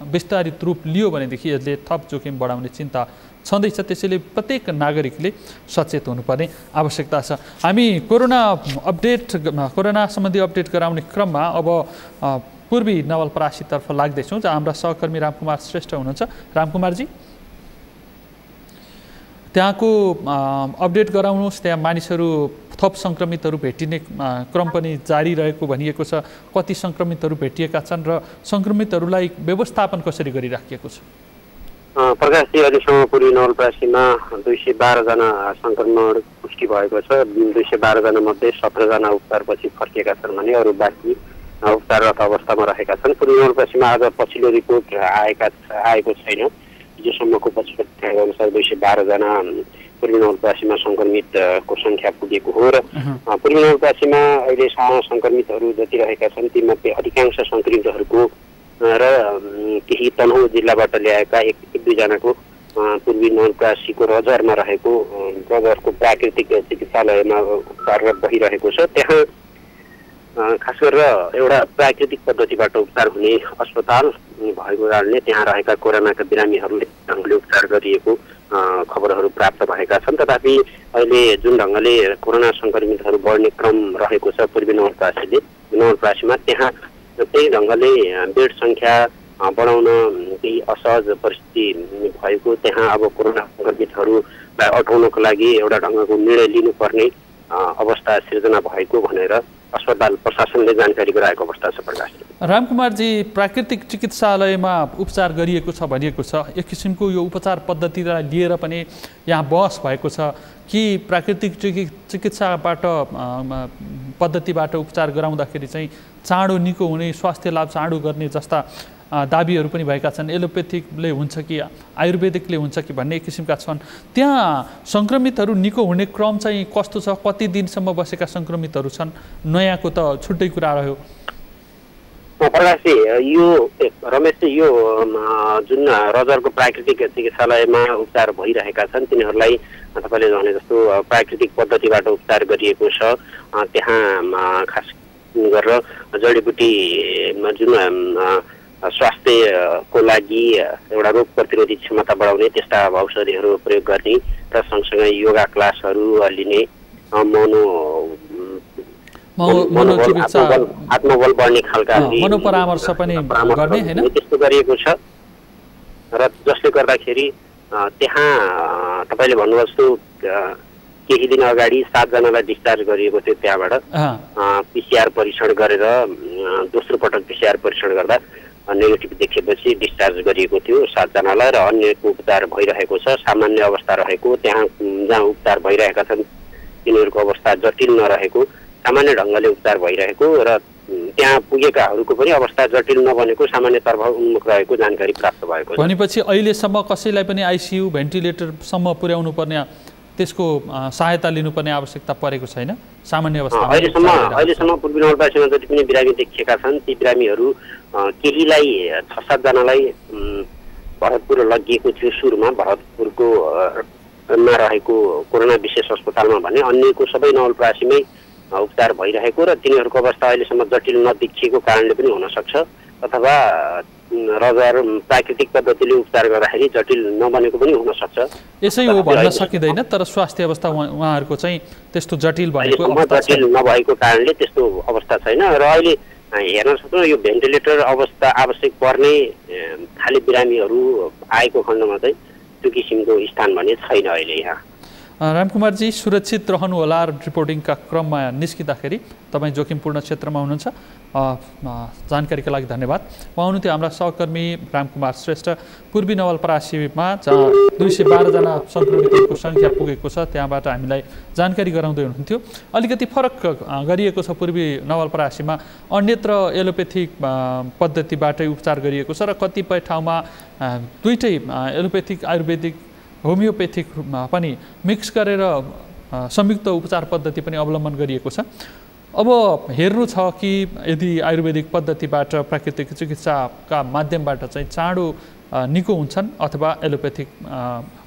विस्तारित रूप लियो भनेदेखि यसले थप जोखिम बढाउने चिन्ता छँदैछ। त्यसैले प्रत्येक नागरिकले सचेत हुनुपर्ने आवश्यकता छ। हामी कोरोना सम्बन्धी अपडेट गराउने क्रममा अब पूर्वी नवलपरासीतर्फ लाग्दैछौँ, जहाँ हाम्रा सहकर्मी रामकुमार श्रेष्ठ हुनुहुन्छ। रामकुमारजी, त्यहाँको अपडेट गराउनुहोस्। त्यहाँ मानिसहरू थप सङ्क्रमितहरू भेटिने क्रम पनि जारी रहेको भनिएको छ। कति सङ्क्रमितहरू भेटिएका छन् र सङ्क्रमितहरूलाई व्यवस्थापन कसरी गरिराखिएको छ? प्रकाशजी, अहिलेसम्म पूर्वी नवलपरासीमा 212 जना सङ्क्रमण पुष्टि भएको छ। 212 जना मध्ये 17 जना उपचारपछि फर्किएका छन् भने अरू बाँकी उपचाररत अवस्थामा रहेका छन्। पूर्वी नवलपरासीमा आज पछिल्लो रिपोर्ट आएको छैन। हिजोसम्मको पछिल्लो अनुसार 212 जना पूर्वी नवलपरासीमा सङ्क्रमितको सङ्ख्या पुगेको हो र पूर्वी नवलपरासीमा अहिलेसम्म सङ्क्रमितहरू जति रहेका छन् तीमध्ये अधिकांश सङ्क्रमितहरूको र केही तनहुँ जिल्लाबाट ल्याएका 1-2 जनाको पूर्वी नवलपरासीको रजरमा रहेको रजरको प्राकृतिक चिकित्सालयमा उपचाररत भइरहेको छ। त्यहाँ खास गरेर एउटा प्राकृतिक पद्धतिबाट उपचार हुने अस्पताल भएको कारणले त्यहाँ रहेका कोरोनाका बिरामीहरूले ढङ्गले उपचार गरिएको खबरहरू प्राप्त भएका छन्। तथापि अहिले जुन ढङ्गले कोरोना सङ्क्रमितहरू बढ्ने क्रम रहेको छ पूर्वी नवलपरासीमा, त्यहाँ त्यही ढङ्गले बेड सङ्ख्या बढाउन केही असहज परिस्थिति भएको, त्यहाँ अब कोरोना सङ्क्रमितहरूलाई अटाउनको लागि एउटा ढङ्गको निर्णय लिनुपर्ने अवस्था सिर्जना भएको भनेर अस्पताल प्रशासनले जानकारी गराएको अवस्था छ। प्रकाश रामकुमारजी, प्राकृतिक चिकित्सालयमा उपचार गरिएको छ भनिएको छ। एक किसिमको यो उपचार पद्धतिलाई लिएर पनि यहाँ बहस भएको छ कि प्राकृतिक चिकित्साबाट पद्धतिबाट उपचार गराउँदाखेरि चाहिँ चाँडो निको हुने, स्वास्थ्य लाभ चाँडो गर्ने जस्ता दाबीहरू पनि भएका छन्। एलोपेथिकले हुन्छ कि आयुर्वेदिकले हुन्छ कि भन्ने किसिमका छन्। त्यहाँ सङ्क्रमितहरू निको हुने क्रम चाहिँ कस्तो छ? कति दिनसम्म बसेका सङ्क्रमितहरू छन्? नयाँको त छुट्टै कुरा रह्यो। प्रकाशजी, यो रमेशजी, यो जुन रजरको प्राकृतिक चिकित्सालयमा उपचार भइरहेका छन् तिनीहरूलाई तपाईँले भने जस्तो प्राकृतिक पद्धतिबाट उपचार गरिएको छ। त्यहाँ खास गरेर जडीबुटीमा जुन स्वास्थ्यको लागि एउटा रोग प्रतिरोधी क्षमता बढाउने त्यस्ता औषधिहरू प्रयोग गर्ने र सँगसँगै योगा क्लासहरू लिने, आत्मबल बढ्ने खालका मनोपरामर्श पनि गर्ने हैन, त्यस्तो गरिएको छ। र जसले गर्दाखेरि त्यहाँ तपाईँले भन्नुभयो जस्तो केही दिन अगाडि 7 जनालाई डिस्चार्ज गरिएको थियो। त्यहाँबाट पिसिआर परीक्षण गरेर दोस्रो पटक पिसिआर परीक्षण गर्दा नेगेटिभ देखेपछि डिस्चार्ज गरिएको थियो 7 जनालाई र अन्यको उपचार भइरहेको छ। सामान्य अवस्था रहेको, त्यहाँ जहाँ उपचार भइरहेका छन् तिनीहरूको अवस्था जटिल नरहेको, सामान्य ढङ्गले उपचार भइरहेको र त्यहाँ पुगेकाहरूको पनि अवस्था जटिल नबनेको सामान्यतर्फ उन्मुख रहेको जानकारी प्राप्त भएको छ। भनेपछि अहिलेसम्म कसैलाई पनि आइसियु भेन्टिलेटरसम्म पुर्याउनु पर्ने त्यसको सहायता लिनुपर्ने आवश्यकता परेको छैन सामान्य अवस्थामा? अहिलेसम्म पूर्वी नवलपरासीमा जति पनि बिरामी देखिएका छन् ती बिरामीहरू केहीलाई 6-7 जनालाई भरतपुर लगिएको थियो सुरुमा, भरतपुरको मा रहेको कोरोना विशेष अस्पतालमा भने अन्यको सबै नवलपरासीमै उपचार भइरहेको र तिनीहरूको अवस्था अहिलेसम्म जटिल नदेखिएको कारणले पनि हुनसक्छ, अथवा रजर प्राकृतिक पद्धतिले उपचार गर्दाखेरि जटिल नबनेको पनि हुनसक्छ। यसै हो भन्न सकिँदैन, तर स्वास्थ्य अवस्था उहाँहरूको चाहिँ त्यस्तो जटिल भएको जटिल नभएको कारणले त्यस्तो अवस्था छैन। र अहिले हेर्न सक्छौँ यो भेन्टिलेटर अवस्था आवश्यक पर्ने खाली बिरामीहरू आएको खण्डमा चाहिँ त्यो किसिमको स्थान भने छैन अहिले यहाँ। रामकुमारजी, सुरक्षित रहनुहोला। रिपोर्टिङका क्रममा निस्किँदाखेरि तपाईँ जोखिमपूर्ण क्षेत्रमा हुनुहुन्छ। जानकारीका लागि धन्यवाद। उहाँ हुनुहुन्थ्यो हाम्रा सहकर्मी रामकुमार श्रेष्ठ। पूर्वी नवलपरासीमा जहाँ 212 जना सङ्क्रमितहरूको सङ्ख्या पुगेको छ त्यहाँबाट हामीलाई जानकारी गराउँदै हुनुहुन्थ्यो। अलिकति फरक गरिएको छ पूर्वी नवलपरासीमा, अन्यत्र एलोपेथिक पद्धतिबाटै उपचार गरिएको छ र कतिपय ठाउँमा दुईटै एलोपेथिक आयुर्वेदिक होमियोपेथिकमा पनि मिक्स गरेर संयुक्त उपचार पद्धति पनि अवलम्बन गरिएको छ। अब हेर्नु छ कि यदि आयुर्वेदिक पद्धतिबाट प्राकृतिक चिकित्साका माध्यमबाट चाहिँ चाँडो निको हुन्छन् अथवा एलोपेथिक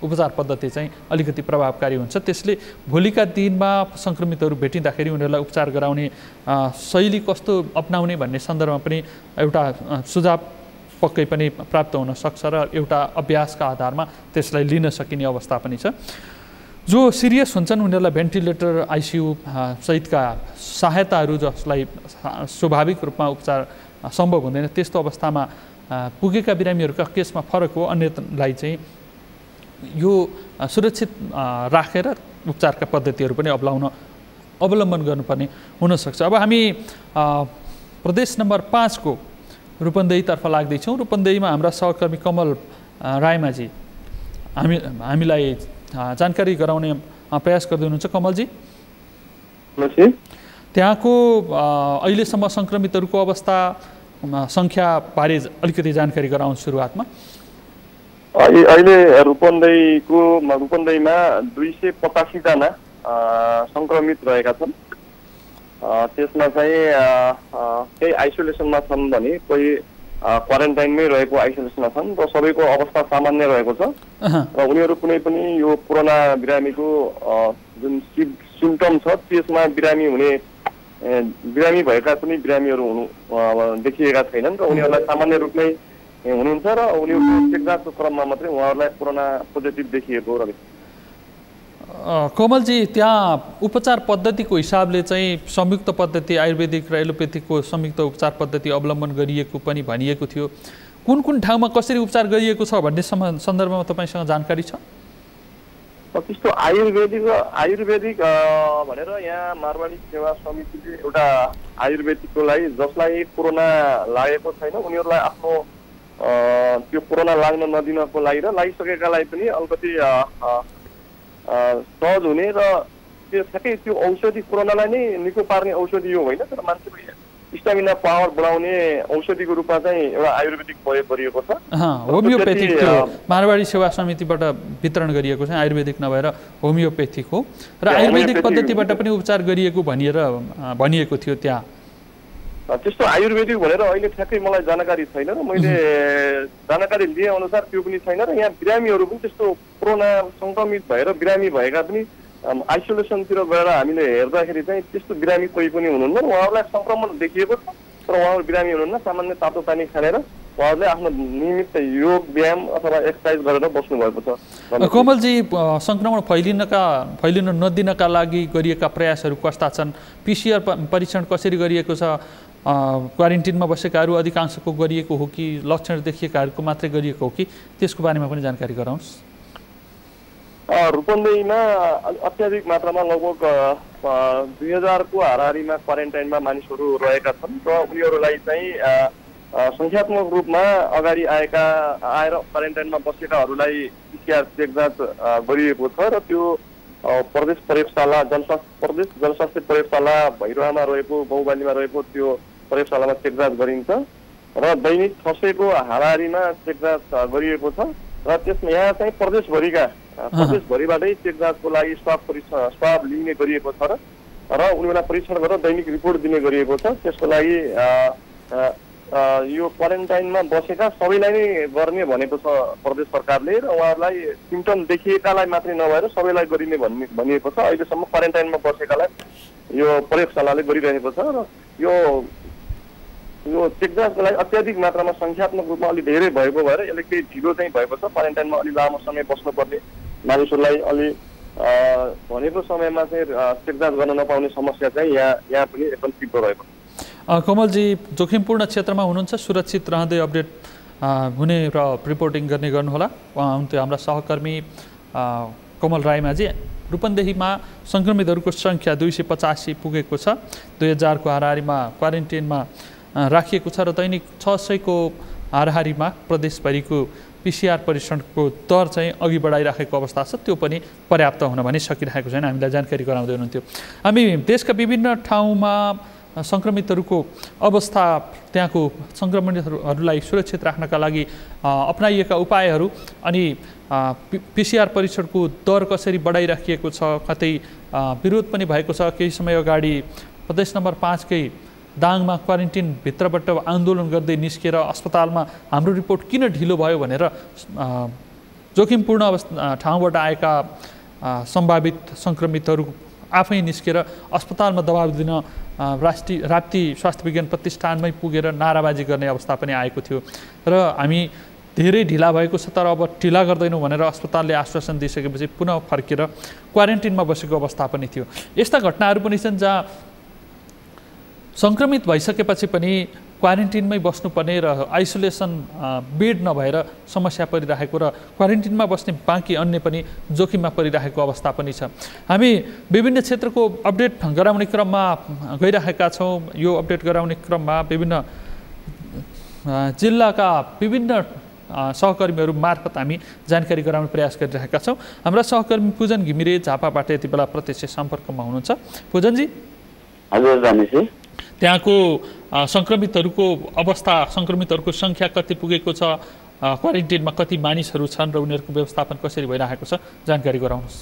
उपचार पद्धति चाहिँ अलिकति प्रभावकारी हुन्छ, त्यसले भोलिका दिनमा सङ्क्रमितहरू भेटिँदाखेरि उनीहरूलाई उपचार गराउने शैली कस्तो अपनाउने भन्ने सन्दर्भमा पनि एउटा सुझाव पक्कै पनि प्राप्त हुन सक्छ र एउटा अभ्यासका आधारमा त्यसलाई लिन सकिने अवस्था पनि छ। जो सिरियस हुन्छन् उनीहरूलाई भेन्टिलेटर आइसियु सहितका सहायताहरू जसलाई स्वाभाविक रूपमा उपचार सम्भव हुँदैन त्यस्तो अवस्थामा पुगेका बिरामीहरूका केसमा फरक हो, अन्यलाई चाहिँ यो सुरक्षित राखेर उपचारका पद्धतिहरू पनि अवलम्बन गर्नुपर्ने हुनसक्छ। अब हामी प्रदेश नम्बर 5 को रूपन्देहीतर्फ लाग्दैछौँ। रूपन्देहीमा हाम्रा सहकर्मी कमल रायमाझी हामीलाई जानकारी गराउने प्रयास गर्दै हुनुहुन्छ। कमलजी, त्यहाँको अहिलेसम्म सङ्क्रमितहरूको अवस्था सङ्ख्या बारे अलिकति जानकारी गराउनु सुरुवातमा। अहिले रूपन्देहीमा 285 जना सङ्क्रमित रहेका छन्। त्यसमा चाहिँ केही आइसोलेसनमा छन् भने कोही क्वारेन्टाइनमै रहेको आइसोलेसनमा छन् र सबैको अवस्था सामान्य रहेको छ र उनीहरू कुनै पनि यो कोरोना बिरामीको जुन सिम्टम छ त्यसमा बिरामी भएका पनि बिरामीहरू देखिएका छैनन् र उनीहरूलाई सामान्य रूपमै हुनुहुन्छ र उनीहरूको चेकजाँचको क्रममा मात्रै उहाँहरूलाई कोरोना पोजिटिभ देखिएको रहेछ। कमलजी, त्यहाँ उपचार पद्धतिको हिसाबले चाहिँ संयुक्त पद्धति आयुर्वेदिक र एलोपेथिकको संयुक्त उपचार पद्धति अवलम्बन गरिएको पनि भनिएको थियो। कुन कुन ठाउँमा कसरी उपचार गरिएको छ भन्ने सन्दर्भमा तपाईँसँग जानकारी छ? त्यस्तो आयुर्वेदिक भनेर यहाँ मारवाडी सेवा समितिले एउटा आयुर्वेदिकको लागि जसलाई कोरोना लागेको छैन उनीहरूलाई आफ्नो त्यो कोरोना लाग्न नदिनको लागि र लागिसकेकालाई पनि अलिकति सहज हुने र त्यो ठ्याक्कै त्यो औषधि कोरोनालाई नै निको पार्ने औषधि यो होइन, तर मान्छेको स्टामिना पावर बढाउने औषधिको रूपमा चाहिँ एउटा आयुर्वेदिक प्रयोग गरिएको छ। होमियोपेथिक मारवाडी सेवा समितिबाट वितरण गरिएको छ, आयुर्वेदिक नभएर होमियोपेथिक हो र आयुर्वेदिक पद्धतिबाट पनि उपचार गरिएको भनिएको थियो। त्यहाँ त्यस्तो आयुर्वेदिक भनेर अहिले ठ्याक्कै मलाई जानकारी छैन र मैले जानकारी लिए अनुसार त्यो पनि छैन र यहाँ बिरामीहरू पनि त्यस्तो कोरोना सङ्क्रमित भएर बिरामी भएका पनि आइसोलेसनतिर गएर हामीले हेर्दाखेरि चाहिँ त्यस्तो बिरामी कोही पनि हुनुहुन्न। उहाँहरूलाई सङ्क्रमण देखिएको छ तर उहाँहरू बिरामी हुनुहुन्न। सामान्य तातो पानी खानेर उहाँहरूले आफ्नो नियमित योग व्यायाम अथवा एक्सर्साइज गरेर बस्नु भएको छ। कमलजी, सङ्क्रमण फैलिन नदिनका लागि गरिएका प्रयासहरू कस्ता छन्? PCR परीक्षण कसरी गरिएको छ? क्वारेन्टिनमा बसेकाहरू अधिकांशको गरिएको हो कि लक्षण देखिएकाहरूको मात्रै गरिएको हो कि त्यसको बारेमा पनि जानकारी गराउनुहोस्। रूपन्देहीमा अत्याधिक मात्रामा लगभग 2000 को हाराहारीमा क्वारेन्टाइनमा मानिसहरू रहेका छन् र उनीहरूलाई चाहिँ सङ्ख्यात्मक रूपमा अगाडि आएर क्वारेन्टाइनमा बसेकाहरूलाई PCR चेक जाँच गरिएको छ र त्यो प्रदेश प्रयोगशाला प्रदेश जनस्वास्थ्य प्रयोगशाला भैरवामा रहेको बाहुबालीमा रहेको त्यो प्रयोगशालामा चेक जाँच गरिन्छ र दैनिक खसेको हाराहारीमा चेक जाँच गरिएको छ र त्यसमा यहाँ चाहिँ प्रदेशभरिबाटै चेक जाँचको लागि स्वाब लिने गरिएको छ र उनीहरूलाई परीक्षण गरेर दैनिक रिपोर्ट दिने गरिएको छ। त्यसको लागि यो क्वारेन्टाइनमा बसेका सबैलाई नै गर्ने भनेको छ प्रदेश सरकारले र उहाँहरूलाई सिम्टम देखिएकालाई मात्रै नभएर सबैलाई गरिने भनिएको छ। अहिलेसम्म क्वारेन्टाइनमा बसेकालाई यो प्रयोगशालाले गरिरहेको छ र यो चेक जाँचको लागि अत्याधिक मात्रामा सङ्ख्यात्मक रूपमा अलि धेरै भएको भएर यसले केही ढिलो चाहिँ भएको छ। क्वारेन्टाइनमा अलि लामो समय बस्नुपर्ने मानिसहरूलाई अलि भनेको समयमा चाहिँ चेक जाँच गर्न नपाउने समस्या चाहिँ यहाँ पनि एकदम तीव्र रहेको छ। कमलजी, जोखिमपूर्ण क्षेत्रमा हुनुहुन्छ, सुरक्षित रहँदै अपडेट हुने र रिपोर्टिङ गर्ने गर्नुहोला। उहाँ हुनुहुन्थ्यो हाम्रा सहकर्मी कमल राईमाझी। रूपन्देहीमा सङ्क्रमितहरूको सङ्ख्या 285 पुगेको छ। 2000 को हाराहारीमा क्वारेन्टाइनमा राखिएको छ र दैनिक 600 को हाराहारीमा प्रदेशभरिको PCR परीक्षणको दर चाहिँ अघि बढाइराखेको अवस्था छ। त्यो पनि पर्याप्त हुन भने सकिरहेको छैन। हामीलाई जानकारी गराउँदै हुनुहुन्थ्यो। हामी देशका विभिन्न ठाउँमा सङ्क्रमितहरूको अवस्था, त्यहाँको सङ्क्रमितहरूलाई सुरक्षित राख्नका लागि अपनाइएका उपायहरू अनि PCR परीक्षणको दर कसरी बढाइराखिएको छ, कतै विरोध पनि भएको छ। केही समय अगाडि प्रदेश नम्बर 5 कै दाङमा क्वारेन्टिनभित्रबाट आन्दोलन गर्दै निस्केर अस्पतालमा हाम्रो रिपोर्ट किन ढिलो भयो भनेर जोखिमपूर्ण ठाउँबाट आएका सम्भावित सङ्क्रमितहरू आफै निस्केर अस्पतालमा दबाब दिन राप्ती स्वास्थ्य विज्ञान प्रतिष्ठानमै पुगेर नाराबाजी गर्ने अवस्था पनि आएको थियो र हामी धेरै ढिला भएको छ, तर अब ढिला गर्दैनौँ भनेर अस्पतालले आश्वासन दिइसकेपछि पुनः फर्केर क्वारेन्टिनमा बसेको अवस्था पनि थियो। यस्ता घटनाहरू पनि छन् जहाँ सङ्क्रमित भइसकेपछि पनि क्वारेन्टिनमै बस्नुपर्ने र आइसोलेसन बेड नभएर समस्या परिरहेको र क्वारेन्टिनमा बस्ने बाँकी अन्य पनि जोखिममा परिरहेको अवस्था पनि छ। हामी विभिन्न क्षेत्रको अपडेट गराउने क्रममा गइरहेका छौँ। यो अपडेट गराउने क्रममा विभिन्न जिल्लाका विभिन्न सहकर्मीहरू मार्फत हामी जानकारी गराउने प्रयास गरिरहेका छौँ। हाम्रा सहकर्मी पूजन घिमिरे झापाबाट यति बेला प्रत्यक्ष सम्पर्कमा हुनुहुन्छ। पूजनजी, हजुर रमेशजी, त्यहाँको सङ्क्रमितहरूको अवस्था, सङ्क्रमितहरूको सङ्ख्या कति पुगेको छ, क्वारेन्टिनमा कति मानिसहरू छन् र उनीहरूको व्यवस्थापन कसरी भइरहेको छ, जानकारी गराउनुहोस्।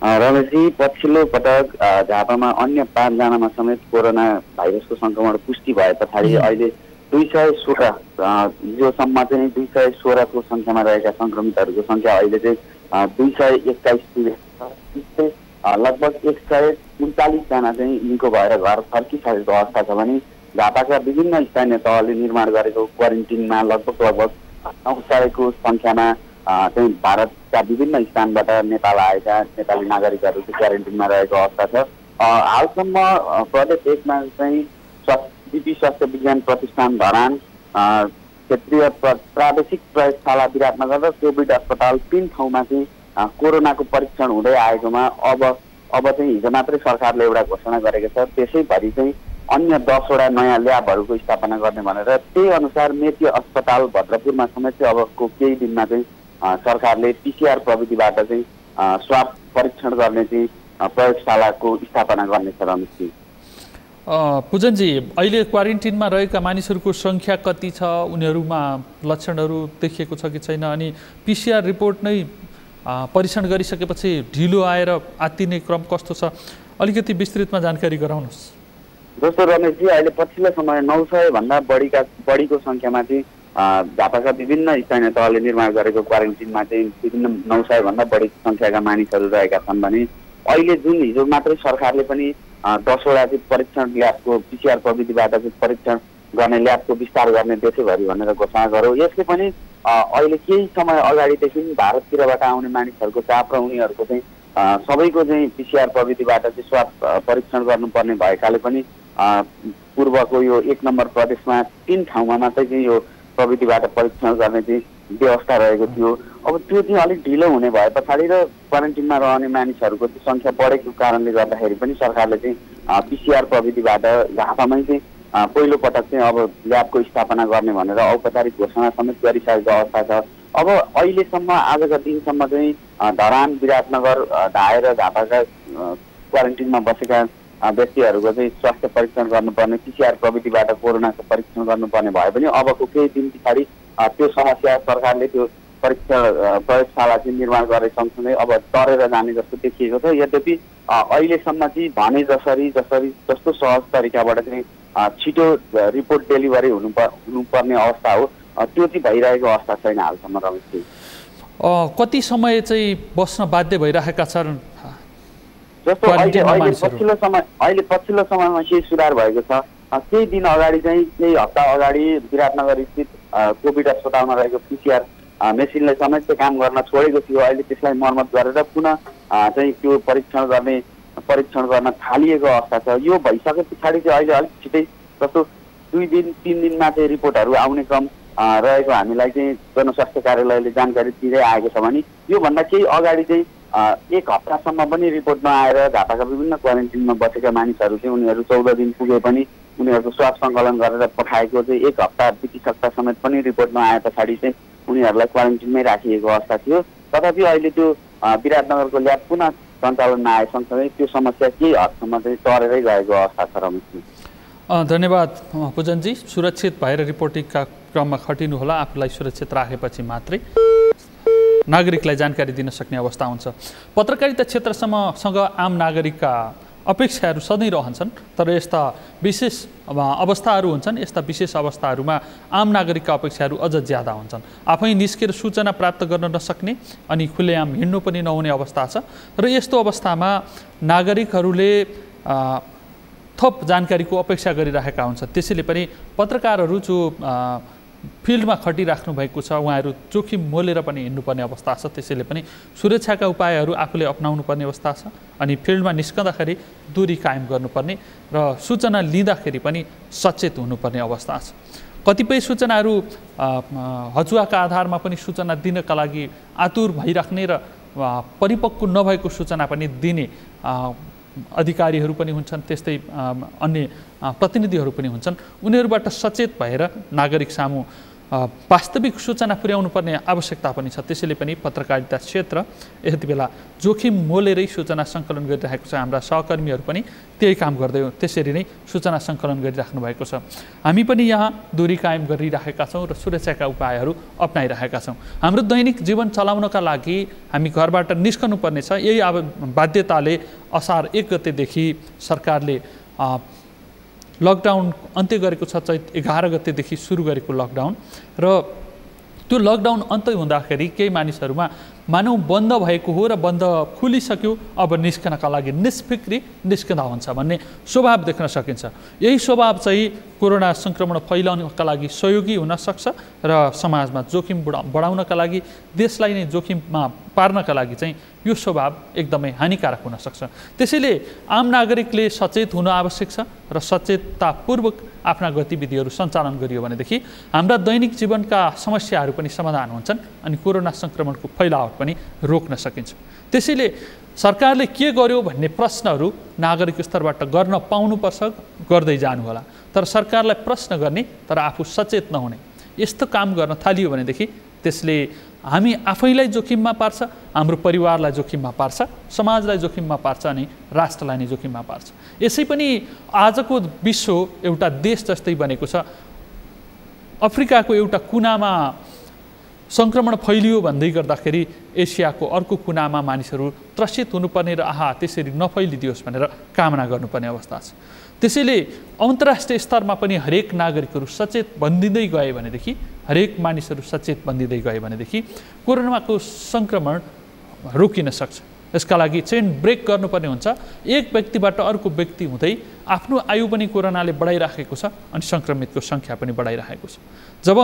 रमेशजी, पछिल्लो पटक झापामा अन्य 5 जनामा समेत कोरोना भाइरसको सङ्क्रमण पुष्टि भए पछाडि अहिले 216 हिजोसम्म चाहिँ 216 को सङ्ख्यामा रहेका सङ्क्रमितहरूको सङ्ख्या अहिले चाहिँ 221 पुगेको छ। लगभग 139 जना चाहिँ निको भएर घर फर्किसकेको अवस्था छ भने झापाका विभिन्न स्थानीय तहले निर्माण गरेको क्वारेन्टिनमा लगभग 900 को सङ्ख्यामा चाहिँ भारतका विभिन्न स्थानबाट नेपाल आएका नेपाली नागरिकहरू चाहिँ क्वारेन्टिनमा रहेको अवस्था छ। हालसम्म प्रदेश 1 मा चाहिँ जिपी स्वास्थ्य विज्ञान प्रतिष्ठान धरान, क्षेत्रीय प्रादेशिक प्रयोगशाला विराटनगर र कोभिड अस्पताल 3 ठाउँमा चाहिँ कोरोनाको परीक्षण हुँदै आएकोमा अब चाहिँ हिजो मात्रै सरकारले एउटा घोषणा गरेको छ। त्यसैभरि चाहिँ अन्य 10 वटा नयाँ ल्याबहरूको स्थापना गर्ने भनेर त्यही अनुसार मेची अस्पताल भद्रपुरमा समेत चाहिँ अबको केही दिनमा चाहिँ सरकारले PCR प्रविधिबाट चाहिँ स्वाब परीक्षण गर्ने चाहिँ प्रयोगशालाको स्थापना गर्नेछ। रमेशजी, पूजनजी, अहिले क्वारेन्टिनमा रहेका मानिसहरूको सङ्ख्या कति छ, उनीहरूमा लक्षणहरू देखिएको छ कि छैन, अनि PCR रिपोर्ट नै परीक्षण गरिसकेपछि ढिलो आएर आत्तिने क्रम कस्तो छ, अलिकति विस्तृतमा जानकारी गराउनुहोस्। जस्तो रमेशजी, अहिले पछिल्लो समय 900 भन्दा बढीको सङ्ख्यामा चाहिँ झापाका विभिन्न स्थानीय तहले निर्माण गरेको क्वारेन्टिनमा चाहिँ विभिन्न 900 भन्दा बढी सङ्ख्याका मानिसहरू रहेका छन् भने अहिले जुन हिजो मात्रै सरकारले पनि 10 वटा चाहिँ परीक्षण ल्याबको PCR प्रविधिबाट चाहिँ परीक्षण गर्ने ल्याबको विस्तार गर्ने देशैभरि भनेर घोषणा गर्यो। यसले पनि अहिले केही समय अगाडिदेखि भारततिरबाट आउने मानिसहरूको चाप र उनीहरूको चाहिँ सबैको चाहिँ PCR प्रविधिबाट चाहिँ स्वाब परीक्षण गर्नुपर्ने भएकाले पनि पूर्वको यो 1 नम्बर प्रदेशमा 3 ठाउँमा मात्रै चाहिँ यो प्रविधिबाट परीक्षण गर्ने चाहिँ व्यवस्था रहेको थियो। अब त्यो चाहिँ अलिक ढिलो हुने भए पछाडि र क्वारेन्टिनमा रहने मानिसहरूको चाहिँ सङ्ख्या बढेको कारणले गर्दाखेरि पनि सरकारले चाहिँ PCR प्रविधिबाट झापामै चाहिँ पहिलो पटक चाहिँ अब ल्याबको स्थापना गर्ने भनेर औपचारिक घोषणा समेत गरिसकेको अवस्था छ। अब अहिलेसम्म आजका दिनसम्म चाहिँ धरान विराटनगर धाएर झापाका क्वारेन्टिनमा बसेका व्यक्तिहरूको चाहिँ स्वास्थ्य परीक्षण गर्नुपर्ने PCR प्रविधिबाट कोरोनाको परीक्षण गर्नुपर्ने भए पनि अबको केही दिन पछाडि त्यो समस्या सरकारले त्यो परीक्षण प्रयोगशाला चाहिँ निर्माण गरे सँगसँगै अब तरेर जाने जस्तो देखिएको छ। यद्यपि अहिलेसम्म चाहिँ भने जस्तो सहज तरिकाबाट चाहिँ छिटो रिपोर्ट डेलिभरी हुनुपर्ने अवस्था हो, त्यो चाहिँ भइरहेको अवस्था छैन हालसम्म रमेशजी। कति समय चाहिँ बस्न बाध्य भइरहेका छन्? जस्तो अहिले पछिल्लो समयमा केही सुधार भएको छ। केही दिन अगाडि चाहिँ केही हप्ता अगाडि विराटनगर स्थित कोभिड अस्पतालमा रहेको PCR मेसिनले समेत काम गर्न छोडेको थियो। अहिले त्यसलाई मर्मत गरेर पुनः चाहिँ त्यो परीक्षण गर्न थालिएको अवस्था छ। यो भइसके पछाडि चाहिँ अहिले अलिक छिटै जस्तो 2 दिन 3 दिनमा चाहिँ रिपोर्टहरू आउने क्रम रहेको हामीलाई चाहिँ जनस्वास्थ्य कार्यालयले जानकारी दिँदै आएको छ भने योभन्दा केही अगाडि चाहिँ 1 हप्तासम्म पनि रिपोर्ट नआएर झापाका विभिन्न क्वारेन्टिनमा बसेका मानिसहरू चाहिँ उनीहरू 14 दिन पुगे पनि उनीहरूको स्वाब सङ्कलन गरेर पठाएको चाहिँ 1 हप्ता बितिसक्दा समेत पनि रिपोर्ट नआए पछाडि चाहिँ उनीहरूलाई क्वारेन्टिनमै राखिएको अवस्था थियो। तथापि अहिले त्यो विराटनगरको ल्याब पुनः सञ्चालनमा आए सँगसँगै त्यो समस्या केही हदसम्म चाहिँ टरेरै गएको अवस्था छ रमेशजी। धन्यवाद पुजनजी। सुरक्षित भएर रिपोर्टिङका क्रममा खटिनुहोला। आफूलाई सुरक्षित राखेपछि मात्रै नागरिकलाई जानकारी दिन सक्ने अवस्था हुन्छ। पत्रकारिता क्षेत्रसँग आम नागरिकका अपेक्षाहरू सधैँ रहन्छन्, तर यस्ता विशेष अवस्थाहरू हुन्छन्। यस्ता विशेष अवस्थाहरूमा आम नागरिकका अपेक्षाहरू अझ ज्यादा हुन्छन्। आफै निस्केर सूचना प्राप्त गर्न नसक्ने अनि खुलेआम हिँड्नु पनि नहुने अवस्था छ र यस्तो अवस्थामा नागरिकहरूले थप जानकारीको अपेक्षा गरिरहेका हुन्छन्। त्यसैले पनि पत्रकारहरू जो फिल्डमा खटिराख्नु भएको छ उहाँहरू जोखिम मोलेर पनि हिँड्नुपर्ने अवस्था छ। त्यसैले पनि सुरक्षाका उपायहरू आफूले अपनाउनु पर्ने अवस्था छ अनि फिल्डमा निस्कँदाखेरि दूरी कायम गर्नुपर्ने र सूचना लिँदाखेरि पनि सचेत हुनुपर्ने अवस्था छ। कतिपय सूचनाहरू हचुवाका आधारमा पनि सूचना दिनका लागि आतुर भइराख्ने र परिपक्व नभएको सूचना पनि दिने अधिकारीहरू पनि हुन्छन्, त्यस्तै अन्य प्रतिनिधिहरू पनि हुन्छन्। उनीहरूबाट सचेत भएर नागरिक सामु वास्तविक सूचना पुर्याउनु पर्ने आवश्यकता पनि छ। त्यसैले पनि पत्रकारिता क्षेत्र यति बेला जोखिम मोलेरै सूचना सङ्कलन गरिरहेको छ। हाम्रा सहकर्मीहरू पनि त्यही काम गर्दै त्यसरी नै सूचना सङ्कलन गरिराख्नु भएको छ। हामी पनि यहाँ दूरी कायम गरिरहेका छौँ र सुरक्षाका उपायहरू अप्नाइरहेका छौँ। हाम्रो दैनिक जीवन चलाउनका लागि हामी घरबाट निस्कनु पर्नेछ। यही बाध्यताले असार 1 गतेदेखि सरकारले लकडाउन अन्त्य गरेको छ। चैत 11 गतेदेखि सुरु गरेको लकडाउन र त्यो लकडाउन अन्त्य हुँदाखेरि केही मानिसहरूमा मानौ बन्द भएको हो र बन्द खुलिसक्यो, अब निस्कनका लागि निष्फिक्री निस्कँदा हुन्छ भन्ने स्वभाव देख्न सकिन्छ। यही स्वभाव चाहिँ कोरोना सङ्क्रमण फैलाउनका लागि सहयोगी हुन सक्छ र समाजमा जोखिम बढाउनका लागि, देशलाई नै जोखिममा पार्नका लागि चाहिँ यो स्वभाव एकदमै हानिकारक हुन सक्छ। त्यसैले आम नागरिकले सचेत हुन आवश्यक छ र सचेततापूर्वक आफ्ना गतिविधिहरू सञ्चालन गरियो भनेदेखि हाम्रा दैनिक जीवनका समस्याहरू पनि समाधान हुन्छन् अनि कोरोना सङ्क्रमणको फैलावट पनि रोक्न सकिन्छ। त्यसैले सरकारले के गर्यो भन्ने प्रश्नहरू नागरिक स्तरबाट गर्न पाउनुपर्छ, गर्दै जानुहोला। तर सरकारलाई प्रश्न गर्ने तर आफू सचेत नहुने यस्तो काम गर्न थालियो भनेदेखि त्यसले हामी आफैलाई जोखिममा पार्छ, हाम्रो परिवारलाई जोखिममा पार्छ, समाजलाई जोखिममा पार्छ अनि राष्ट्रलाई नै जोखिममा पार्छ। यसै पनि आजको विश्व एउटा देश जस्तै बनेको छ। अफ्रिकाको एउटा कुनामा सङ्क्रमण फैलियो भन्दै गर्दाखेरि एसियाको अर्को कुनामा मानिसहरू त्रसित हुनुपर्ने र त्यसरी नफैलिदियोस् भनेर कामना गर्नुपर्ने अवस्था छ। त्यसैले अन्तर्राष्ट्रिय स्तरमा पनि हरेक नागरिकहरू सचेत बनिँदै गए भनेदेखि, हरेक मानिसहरू सचेत बनिँदै गए भनेदेखि कोरोनाको सङ्क्रमण रोकिन सक्छ। यसका लागि चेन ब्रेक गर्नुपर्ने हुन्छ। एक व्यक्तिबाट अर्को व्यक्ति हुँदै आफ्नो आयु पनि कोरोनाले बढाइराखेको छ अनि सङ्क्रमितको सङ्ख्या पनि बढाइराखेको छ। जब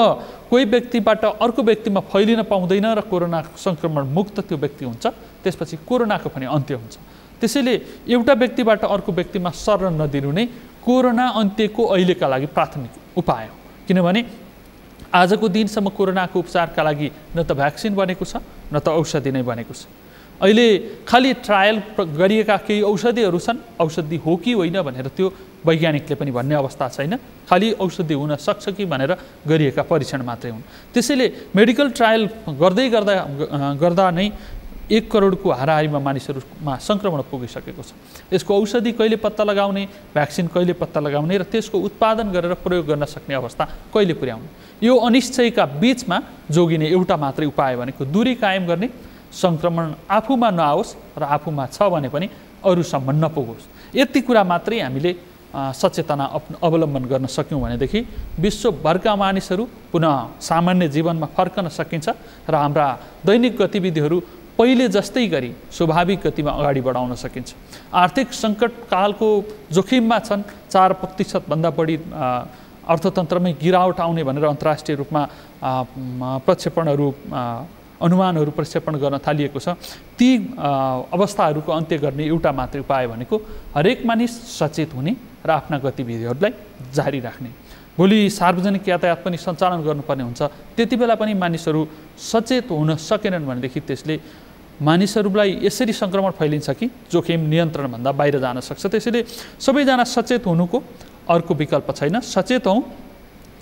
कोही व्यक्तिबाट अर्को व्यक्तिमा फैलिन पाउँदैन र कोरोना सङ्क्रमण मुक्त त्यो व्यक्ति हुन्छ, त्यसपछि कोरोनाको पनि अन्त्य हुन्छ। त्यसैले एउटा व्यक्तिबाट अर्को व्यक्तिमा सर्न नदिनु नै कोरोना अन्त्यको अहिलेका लागि प्राथमिक उपाय हो। किनभने आजको दिनसम्म कोरोनाको उपचारका लागि न त भ्याक्सिन बनेको छ न त औषधि नै बनेको छ। अहिले खालि ट्रायल गरिएका केही औषधिहरू छन्, औषधि हो कि होइन भनेर त्यो वैज्ञानिकले पनि भन्ने अवस्था छैन। खालि औषधि हुन सक्छ कि भनेर गरिएका परीक्षण मात्रै हुन्। त्यसैले मेडिकल ट्रायल गर्दै गर्दा नै 1 करोडको हाराहारीमा मानिसहरूमा सङ्क्रमण पुगिसकेको छ। यसको औषधि कहिले पत्ता लगाउने, भ्याक्सिन कहिले पत्ता लगाउने र त्यसको उत्पादन गरेर प्रयोग गर्न सक्ने अवस्था कहिले पुर्याउने, यो अनिश्चयका बीचमा जोगिने एउटा मात्रै उपाय भनेको दूरी कायम गर्ने, सङ्क्रमण आफूमा नआओस् र आफूमा छ भने पनि अरूसम्म नपुगोस्। यति कुरा मात्रै हामीले सचेतना अवलम्बन गर्न सक्यौँ भनेदेखि विश्वभरका मानिसहरू पुनः सामान्य जीवनमा फर्कन सकिन्छ र हाम्रा दैनिक गतिविधिहरू पहिले जस्तै गरी स्वाभाविक गतिमा अगाडि बढाउन सकिन्छ। आर्थिक सङ्कटकालको जोखिममा छन्, 4% भन्दा बढी अर्थतन्त्रमै गिरावट आउने भनेर अन्तर्राष्ट्रिय रूपमा प्रक्षेपणहरू अनुमानहरू प्रक्षेपण गर्न थालिएको छ। ती अवस्थाहरूको अन्त्य गर्ने एउटा मात्रै उपाय भनेको हरेक मानिस सचेत हुने र आफ्ना गतिविधिहरूलाई जारी राख्ने। भोलि सार्वजनिक यातायात पनि सञ्चालन गर्नुपर्ने हुन्छ, त्यति बेला पनि मानिसहरू सचेत हुन सकेनन् भनेदेखि त्यसले मानिसहरूलाई यसरी सङ्क्रमण फैलिन्छ कि जोखिम नियन्त्रणभन्दा बाहिर जान सक्छ। त्यसैले सबैजना सचेत हुनुको अर्को विकल्प छैन। सचेत हौँ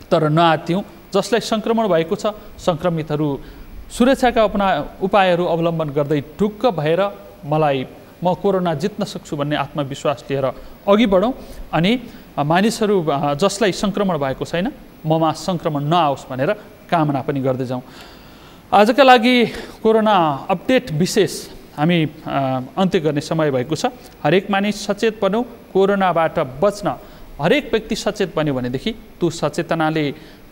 तर नआत्तियौँ। जसलाई सङ्क्रमण भएको छ सङ्क्रमितहरू सुरक्षाका उपायहरू अवलम्बन गर्दै ढुक्क भएर म कोरोना जित्न सक्छु भन्ने आत्मविश्वास लिएर अघि बढौँ अनि मानिसहरू जसलाई सङ्क्रमण भएको छैन ममा सङ्क्रमण नआओस् भनेर कामना पनि गर्दै जाउँ। आजका लागि कोरोना अपडेट विशेष हामी अन्त्य गर्ने समय भएको छ। हरेक मानिस सचेत बनौँ, कोरोनाबाट बच्न हरेक व्यक्ति सचेत बन्यो भनेदेखि त्यो सचेतनाले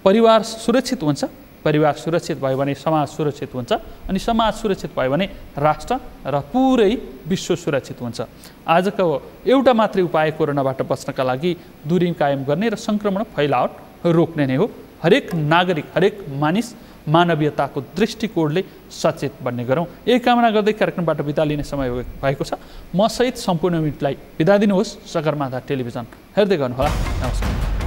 परिवार सुरक्षित हुन्छ, परिवार सुरक्षित भयो भने समाज सुरक्षित हुन्छ, अनि समाज सुरक्षित भयो भने राष्ट्र र पुरै विश्व सुरक्षित हुन्छ। आजको एउटा मात्रै उपाय कोरोनाबाट बच्नका लागि दूरी कायम गर्ने र सङ्क्रमण फैलावट रोक्ने नै हो। हरेक नागरिक, हरेक मानिस मानवीयताको दृष्टिकोणले सचेत बन्ने गरौँ, यही कामना गर्दै कार्यक्रमबाट बिदा लिने समय भएको छ। म सहित सम्पूर्ण मिटलाई बिदा दिनुहोस्। सगरमाथा टेलिभिजन हेर्दै गर्नुहोला। नमस्कार।